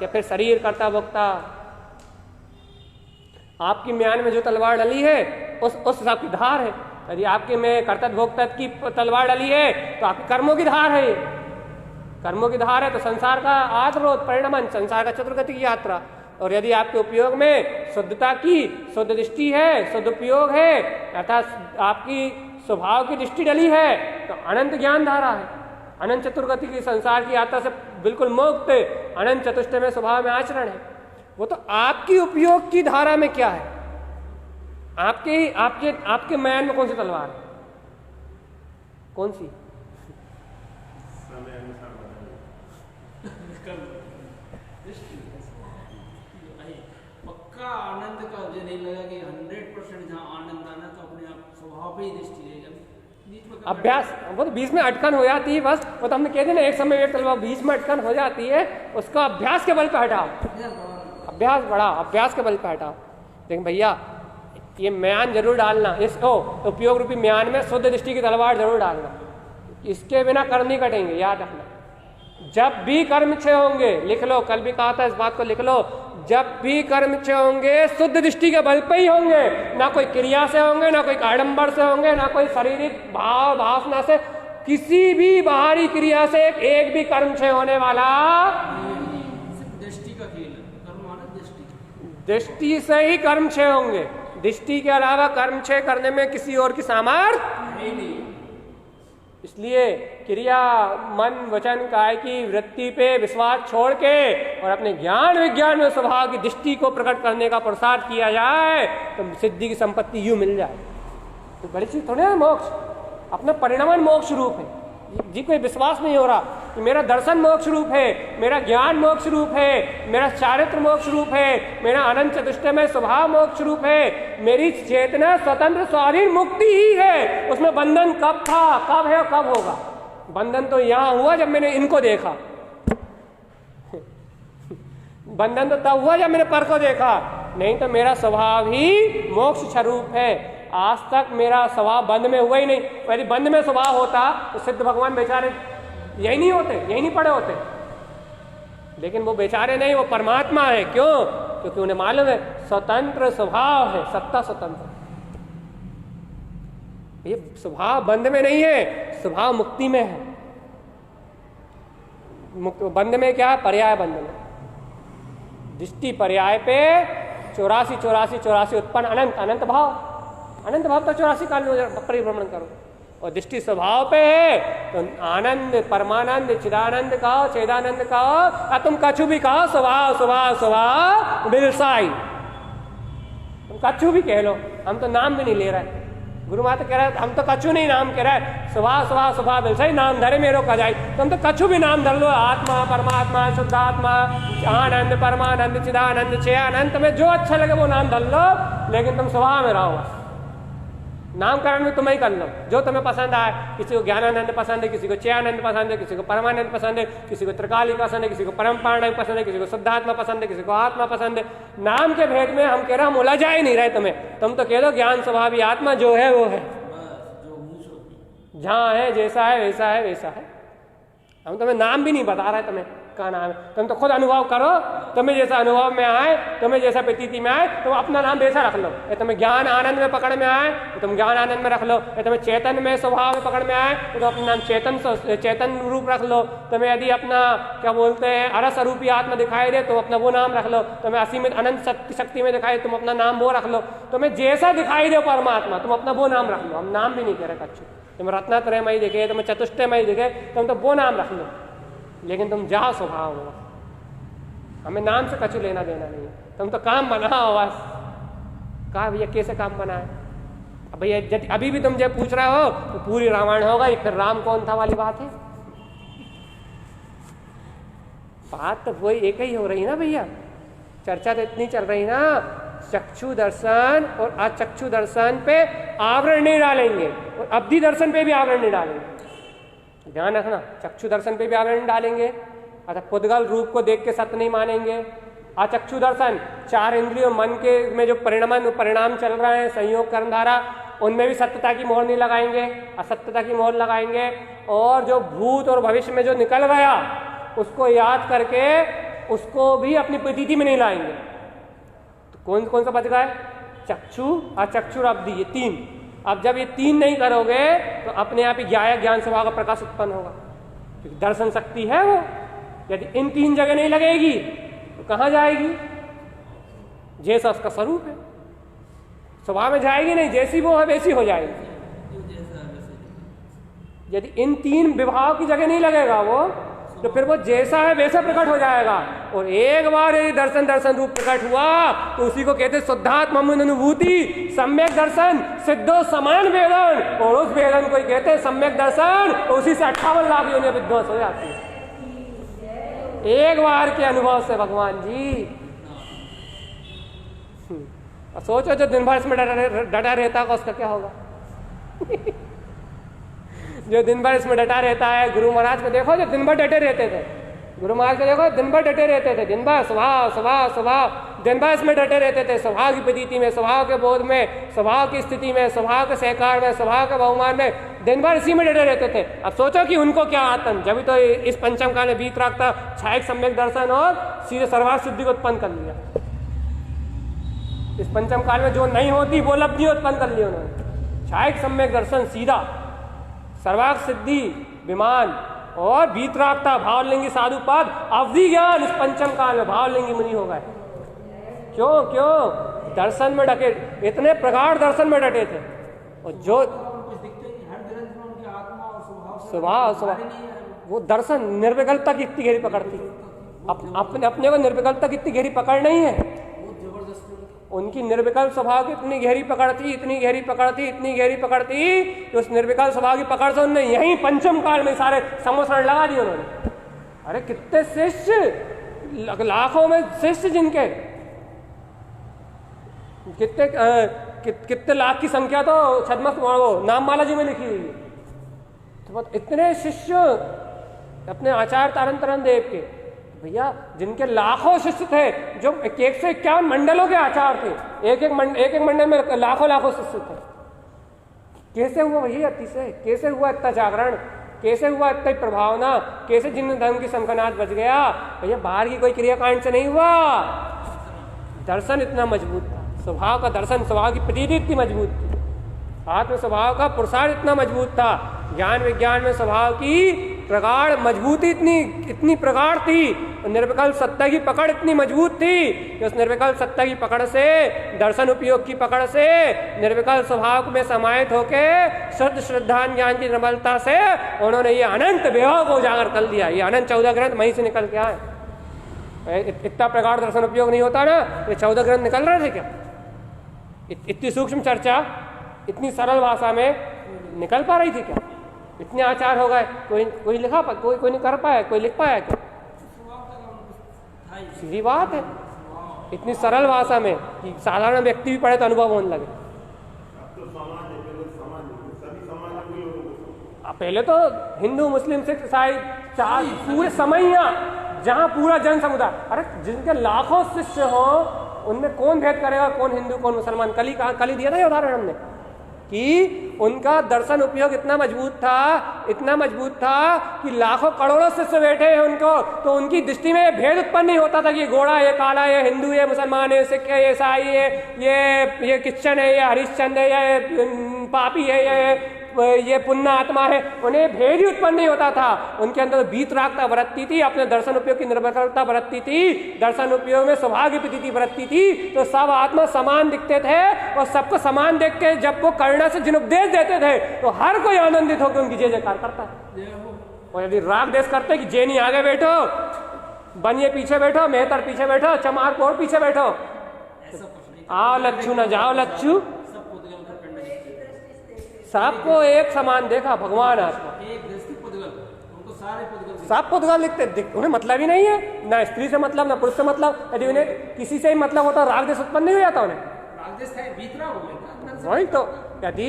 या फिर शरीर कर्ता भोक्ता? आपकी म्यान में जो तलवार डली है उस हिसाब की धार है। यदि आपके में कर्तव्य भोक्ता की तलवार डली है तो आपके कर्मों की धार है, कर्मों की धार है तो संसार का आत्मरोध परिणमन, संसार का चतुर्गति की यात्रा। और यदि आपके उपयोग में शुद्धता की, शुद्ध दृष्टि है, शुद्ध उपयोग है, अर्थात आपकी स्वभाव की दृष्टि डली है तो अनंत ज्ञान धारा है, अनंत चतुर्गति की संसार की यात्रा से बिल्कुल मुक्त, अनंत चतुष्टय में स्वभाव में आचरण है। वो तो आपकी उपयोग की धारा में क्या है? आपके मयान में कौन सी तलवार है? कौन सी? पक्का आनंद का मुझे नहीं लगा कि 100% जहाँ आनंद आना तो अपने आप स्वभाव पे ही दृष्टि रहेगी। अभ्यास, वो तो बीच में अटकन हो जाती है बस। वो तो हमने कह दिया ना, एक समय एक तलवार बीच में अटकन हो जाती है, उसका अभ्यास के बल पे हटाओ, अभ्यास बढ़ाओ, अभ्यास के बल पे हटाओ। लेकिन भैया ये म्यान जरूर डालना, इसको उपयोग रूपी म्यान में शुद्ध दृष्टि की तलवार जरूर डालना, इसके बिना कर्म नहीं कटेंगे, याद रखना। जब भी कर्म क्षय होंगे, लिख लो, कल भी कहा था इस बात को लिख लो, जब भी कर्म क्षय होंगे शुद्ध दृष्टि के बल पे ही होंगे, ना कोई क्रिया से होंगे, ना कोई आडंबर से होंगे, ना कोई शारीरिक भाव भावना से, किसी भी बाहरी क्रिया से एक भी कर्म क्षय होने वाला दृष्टि का खेल है, कर्म आना दृष्टि से ही कर्म क्षय होंगे। दृष्टि के अलावा कर्म क्षय करने में किसी और की सामर्थ्य नहीं। इसलिए क्रिया, मन, वचन, काय की वृत्ति पे विश्वास छोड़ के और अपने ज्ञान विज्ञान में स्वभाव की दृष्टि को प्रकट करने का प्रसाद किया जाए तो सिद्धि की संपत्ति यूं मिल जाए। तो बड़ी चीज थोड़ी है मोक्ष, अपना परिणमन मोक्ष रूप है। जी कोई विश्वास नहीं हो रहा कि मेरा दर्शन मोक्ष रूप है, मेरा ज्ञान मोक्ष रूप है, मेरा चारित्र मोक्ष रूप है, मेरा अनंत चतुष्टय में स्वभाव मोक्ष रूप है, मेरी चेतना स्वतंत्र स्वाधीन मुक्ति ही है। उसमें बंधन कब था, कब है और कब होगा? बंधन तो यहां हुआ जब मैंने इनको देखा, बंधन तो तब हुआ जब मैंने पर को देखा, नहीं तो मेरा स्वभाव ही मोक्ष स्वरूप है। आज तक मेरा स्वभाव बंद में हुआ ही नहीं। यदि बंद में स्वभाव होता तो सिद्ध भगवान बेचारे यही नहीं होते, यही नहीं पड़े होते। लेकिन वो बेचारे नहीं, वो परमात्मा है। क्यों? क्योंकि उन्हें मालूम है स्वतंत्र स्वभाव है, सत्ता स्वतंत्र। ये स्वभाव बंद में नहीं है, स्वभाव मुक्ति में है। बंद में क्या है? पर्याय बंद में दृष्टि पर्याय पे 84 उत्पन्न अनंत भाव, अनंत भाव तो 84 काल में परिभ्रमण करो। और दृष्टि स्वभाव पे है तो आनंद, परमानंद, चिदानंद कहो, चेदानंद कहो, तुम कछु भी कहो, स्वभाव स्वभाव स्वभाव बिरसाई, तुम कछु भी कह लो, हम तो नाम भी नहीं ले रहे। गुरु माता कह रहा है हम तो कछु नहीं नाम कह रहा है, सुबह सुबह सुबह बिल सही नाम धरे मेरो का जाए, तुम तो कछु भी नाम धर लो, आत्मा परमात्मा शुद्धात्मा आनंद परमानंद चिदानंद छे आनंद, तुम्हें जो अच्छा लगे वो नाम धर लो, लेकिन तुम सुबह में रहो। नामकरण में तुम्हें ही कर लो जो तुम्हें पसंद आए। किसी को ज्ञानानंद पसंद है, किसी को चयानंद पसंद है, किसी को परमानंद पसंद है, किसी को त्रिकाली पसंद है, किसी को परम पारण पसंद है, किसी को शुद्धात्मा पसंद है, किसी को आत्मा पसंद है। नाम के भेद में हम कह रहे हम उलझा ही नहीं रहे तुम्हें, तुम तो कह दो ज्ञान स्वभावी आत्मा जो है वो है, जहाँ है जैसा है वैसा है वैसा है। हम तुम्हें नाम भी नहीं बता रहे तुम्हें का नाम है, तुम तो खुद अनुभव करो, तुम्हें जैसा अनुभव में आए, तुम्हें जैसा प्रतीति में आए, तुम अपना नाम वैसा रख लो। ये तुम्हें ज्ञान आनंद में पकड़ में आए तो तुम ज्ञान आनंद में रख लो, ये तुम्हें चेतन में स्वभाव में पकड़ में आए तो तुम अपना नाम चेतन रूप रख लो। तुम्हें यदि अपना क्या बोलते हैं अरस रूपी आत्मा दिखाई दे तो अपना वो नाम रख लो, तुम्हें असीमित अनंत शक्ति में दिखाई तुम अपना नाम वो रख लो, तुम्हें जैसा दिखाई दे परमात्मा तुम अपना वो नाम रख लो। हम नाम भी नहीं कह रहे कच्छु, तुम रत्नात्रयमयी दिखे, तुम्हें चतुष्टयमयी दिखे, तुम तो वो नाम रख लो, लेकिन तुम जाओ स्वभाव में, हमें नाम से कछु लेना देना नहीं है। तुम तो काम बनाओ बस। कहा भैया कैसे काम बनाए? अब भैया अभी भी तुम जब पूछ रहे हो तो पूरी रामायण होगा, फिर राम कौन था वाली बात है। बात तो वही एक ही हो रही ना भैया, चर्चा तो इतनी चल रही ना, चक्षु दर्शन और अचक्षु दर्शन पे आवरण नहीं डालेंगे और अवधि दर्शन पे भी आवरण नहीं डालेंगे। ध्यान रखना, चक्षु दर्शन पे भी आवरण डालेंगे, अच्छा पुद्गल रूप को देख के सत्य नहीं मानेंगे। अचक्षु दर्शन चार इंद्रियों मन के में जो परिणाम चल रहे हैं संयोग कर्मधारा, उनमें भी सत्यता की मोहर नहीं लगाएंगे, असत्यता की मोहर लगाएंगे। और जो भूत और भविष्य में जो निकल गया उसको याद करके उसको भी अपनी प्रतीति में नहीं लाएंगे। तो कौन कौन सा बच गया? चक्षु अचक्षु अवधि, ये तीन। अब जब ये तीन नहीं करोगे तो अपने आप ही ज्ञान स्वभाव का प्रकाश उत्पन्न होगा, क्योंकि दर्शन शक्ति है वो। यदि इन तीन जगह नहीं लगेगी तो कहाँ जाएगी? जैसा उसका स्वरूप है स्वभाव में जाएगी नहीं, जैसी वो है वैसी हो जाएगी। यदि इन तीन विभाव की जगह नहीं लगेगा वो, तो फिर वो जैसा है वैसा प्रकट हो जाएगा। और एक बार यदि दर्शन रूप प्रकट हुआ तो उसी को कहते शुद्धात्मा अनुभूति, सम्यक दर्शन, सिद्धो समान वेदन, और उस वेदन को ही कहते हैं सम्यक दर्शन। उसी से 58 लाख योनियां विध्वंस हो जाती है एक बार के अनुभव से भगवान जी। सोचो जो दिन भर इसमें डटा रहता है उसका क्या होगा? जो दिन भर इसमें डटा रहता है, गुरु महाराज को देखो जो दिन भर डटे रहते थे, गुरु महाराज को देखो दिन भर डटे रहते थे, दिन भर स्वभाव दिन भर इसमें डटे रहते थे, स्वभाव की प्रतीति में, स्वभाव के बोध में, स्वभाव की स्थिति में, स्वभाव के सहकार में, स्वभाव के बहुमान में, दिन भर इसी में डटे रहते थे। अब सोचो कि उनको क्या आतन, जब तो इस पंचम काल में बीत रखता छायक सम्यक दर्शन और सीधे सर्वार्थ सिद्धि को उत्पन्न कर लिया। इस पंचम काल में जो नहीं होती वो लब्धि उत्पन्न कर ली उन्होंने। छायक सम्यक दर्शन सीधा सर्वार्थ सिद्धि विमान और बीतरागता भावलिंगी साधुपाद अवधि ज्ञान इस पंचम काल में भावलिंगी मुनि हो गए। क्यों दर्शन में डटे, इतने प्रगाढ़ दर्शन में डटे थे। और जो स्वभाव वो दर्शन निर्विकल्पता की इतनी गहरी पकड़ती, अपने को निर्विकल्पता की इतनी गहरी पकड़ नहीं है, उनकी निर्विकल्प स्वभाव की इतनी गहरी पकड़ती कि उस निर्विकल्प स्वभाव की पकड़ से उन्होंने यही पंचम काल में सारे समोसरण लगा दिए उन्होंने। अरे कितने शिष्य, लाखों में शिष्य जिनके कितने लाख की संख्या तो छद्मस्त नाममाला जी में लिखी हुई है। तो इतने शिष्य अपने आचार्य तारण तरण देव के, भैया जिनके लाखों शिष्य थे, जो 151 मंडलों के आचार्य थे, एक एक मंडल में लाखों शिष्य थे। कैसे हुआ भैया अतिशय, कैसे हुआ इतना जागरण, कैसे हुआ इतनी प्रभावना, कैसे जिन धर्म की संकनात बच गया? भैया बाहर की कोई क्रियाकांड से नहीं हुआ, दर्शन इतना मजबूत था, स्वभाव का दर्शन, स्वभाव की प्रतीति इतनी मजबूत थी, आत्म स्वभाव का पुरुषार्थ इतना मजबूत था, ज्ञान विज्ञान में स्वभाव की प्रगाढ़ मजबूती इतनी प्रगाढ़ थी, निर्विकल्प सत्ता की पकड़ इतनी मजबूत थी कि उस निर्विकल्प सत्ता की पकड़ से, दर्शन उपयोग की पकड़ से, निर्विकल्प स्वभाव में समाहित होके शुद्ध श्रद्धान ज्ञान की निर्मलता से उन्होंने ये अनंत विभव को उजागर कर दिया। ये अनंत 14 ग्रंथ वहीं से निकल के आए। इतना प्रगाढ़ दर्शन उपयोग नहीं होता ना, ये 14 ग्रंथ निकल रहे थे क्या? इतनी सूक्ष्म चर्चा इतनी सरल भाषा में निकल पा रही थी क्या? इतने आचार हो गए, कोई लिखा कोई नहीं कर पाया, कोई लिख पाया क्या? सीधी बात है, इतनी सरल भाषा में कि साधारण व्यक्ति भी पढ़े तो अनुभव होने लगे। पहले तो हिंदू मुस्लिम सिख ईसाई चार पूरे समैया जहाँ पूरा जन समुदाय, अरे जिनके लाखों शिष्य हो उनमें कौन भेद करेगा कौन हिंदू कौन मुसलमान? कल ही दिया था ये उदाहरण हमने कि उनका दर्शन उपयोग इतना मजबूत था कि लाखों करोड़ों शिष्य बैठे हैं उनको, तो उनकी दृष्टि में भेद उत्पन्न नहीं होता था कि ये गोरा ये काला ये हिंदू ये मुसलमान है सिख है ये ईसाई है ये क्रिश्चियन है ये हरिश्चंद्र है ये पापी है ये पुण्य आत्मा है। उन्हें भेद ही उत्पन्न नहीं होता था। उनके अंदर वीतरागता बरतती थी, अपने दर्शन उपयोग की निर्भरता बरतती थी, दर्शन उपयोग में सौभाग्य प्रीति बरतती थी, तो सब आत्मा समान दिखते थे और सबको समान देख के जब वो करुणा से जिन उपदेश देते थे तो हर कोई आनंदित होकर उनकी जय जयकार करता है। और यदि राग देश करते कि जैनी आगे बैठो, बनिए पीछे बैठो, मेहतर पीछे बैठो, चमार कोर पीछे बैठो, आओ लच्छू न जाओ लच्छू, सबको एक समान देखा भगवान आत्मा, सब पुद्गल दिखते, उन्हें मतलब ही नहीं है, ना स्त्री से मतलब ना पुरुष से मतलब। यदि उन्हें किसी से ही मतलब होता राग देश उत्पन्न नहीं हो जाता उन्हें, वही तो यदि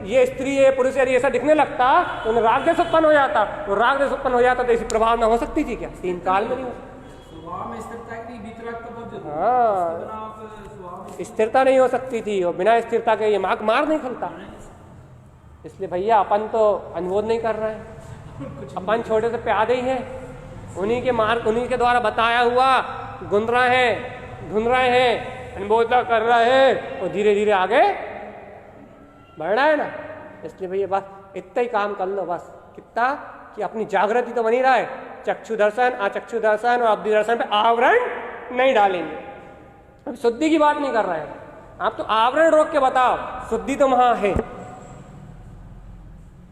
ये स्त्री ये पुरुष यदि ऐसा दिखने लगता तो उन्हें राग देश उत्पन्न हो जाता, तो राग देश उत्पन्न हो जाता तो ऐसी प्रभाव ना हो सकती थी क्या? तीन काल में नहीं हो सकती। हाँ, स्थिरता नहीं हो सकती थी और बिना स्थिरता के ये मार नहीं खलता। इसलिए भैया अपन तो अनुमोद नहीं कर रहे हैं, अपन छोटे से प्यादे ही हैं, उन्हीं के द्वारा बताया हुआ धुन रहे हैं, अनुमोद कर रहे हैं और धीरे धीरे आगे बढ़ रहा है ना। इसलिए भैया बस इतना ही काम कर लो, बस कितना कि अपनी जागृति तो बनी रहा है, चक्षु दर्शन अचक्षु दर्शन और अब्धि दर्शन पे आवरण नहीं डालेंगे। अभी शुद्धि की बात नहीं कर रहे हैं, आप तो आवरण रोक के बताओ, शुद्धि तो वहां है।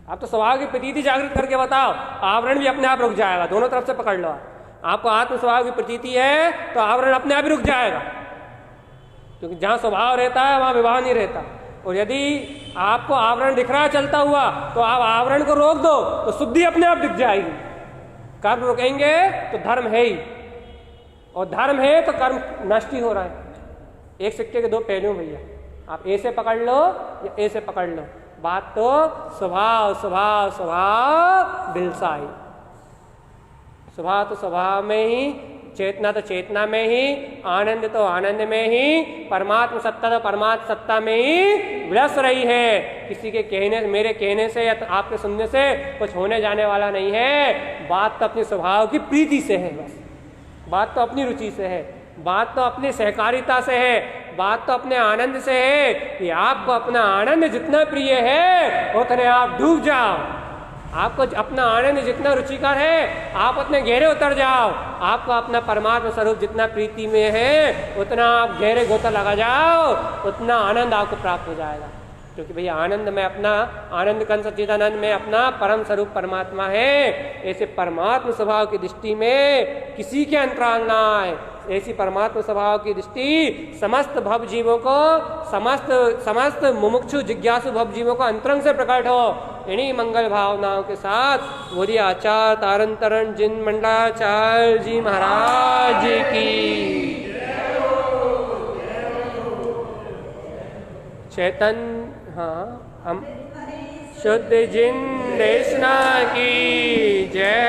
आप तो स्वभाव की प्रतीति जागृत करके बताओ, आवरण भी अपने आप रुक जाएगा। दोनों तरफ से पकड़ लो, आपको आत्म स्वभाव की प्रतीति है तो आवरण अपने आप ही रुक जाएगा, क्योंकि जहां स्वभाव रहता है वहां विवाह नहीं रहता। और यदि आपको आवरण दिख रहा है चलता हुआ तो आप आवरण को रोक दो तो शुद्धि अपने आप दिख जाएगी। कर्म रोकेंगे तो धर्म है ही, और धर्म है तो कर्म नष्ट ही हो रहा है। एक सिक्के के दो पहलू भैया, आप ए से पकड़ लो या ए से पकड़ लो, बात तो स्वभाव स्वभाव स्वभाव बिलसाई, स्वभाव तो स्वभाव में ही, चेतना तो चेतना में ही, आनंद तो आनंद में ही, परमात्मा सत्ता तो परमात्मा सत्ता में ही विलस रही है। किसी के कहने मेरे कहने से या तो आपके सुनने से कुछ होने जाने वाला नहीं है। बात तो अपने स्वभाव की प्रीति से है, बस बात तो अपनी रुचि से है, बात तो अपनी सहकारिता से है, बात तो अपने आनंद से है कि आपको अपना आनंद जितना प्रिय है उतने आप डूब जाओ। आपको अपना आनंद जितना रुचिकर है आप उतने गहरे उतर जाओ। आपको अपना परमात्मा स्वरूप जितना प्रीति में है उतना आप गहरे गोता लगा जाओ, उतना आनंद आपको प्राप्त हो जाएगा। क्योंकि भैया आनंद में अपना आनंद कंद सच्चिदानंद में अपना परम स्वरूप परमात्मा है। ऐसे परमात्मा स्वभाव की दृष्टि में किसी के अंतराल ना आए। ऐसी परमात्मा स्वभाव की दृष्टि समस्त भव जीवों को, समस्त मुमुक्षु जिज्ञासु भव जीवों को अंतरंग से प्रकट हो। इन्हीं मंगल भावनाओं के साथ बोलिए आचार्य तारण तरण जिन मंडलाचार्य जी महाराज की चैतन्य। हाँ, हम शुद्ध जिन देशना की जय।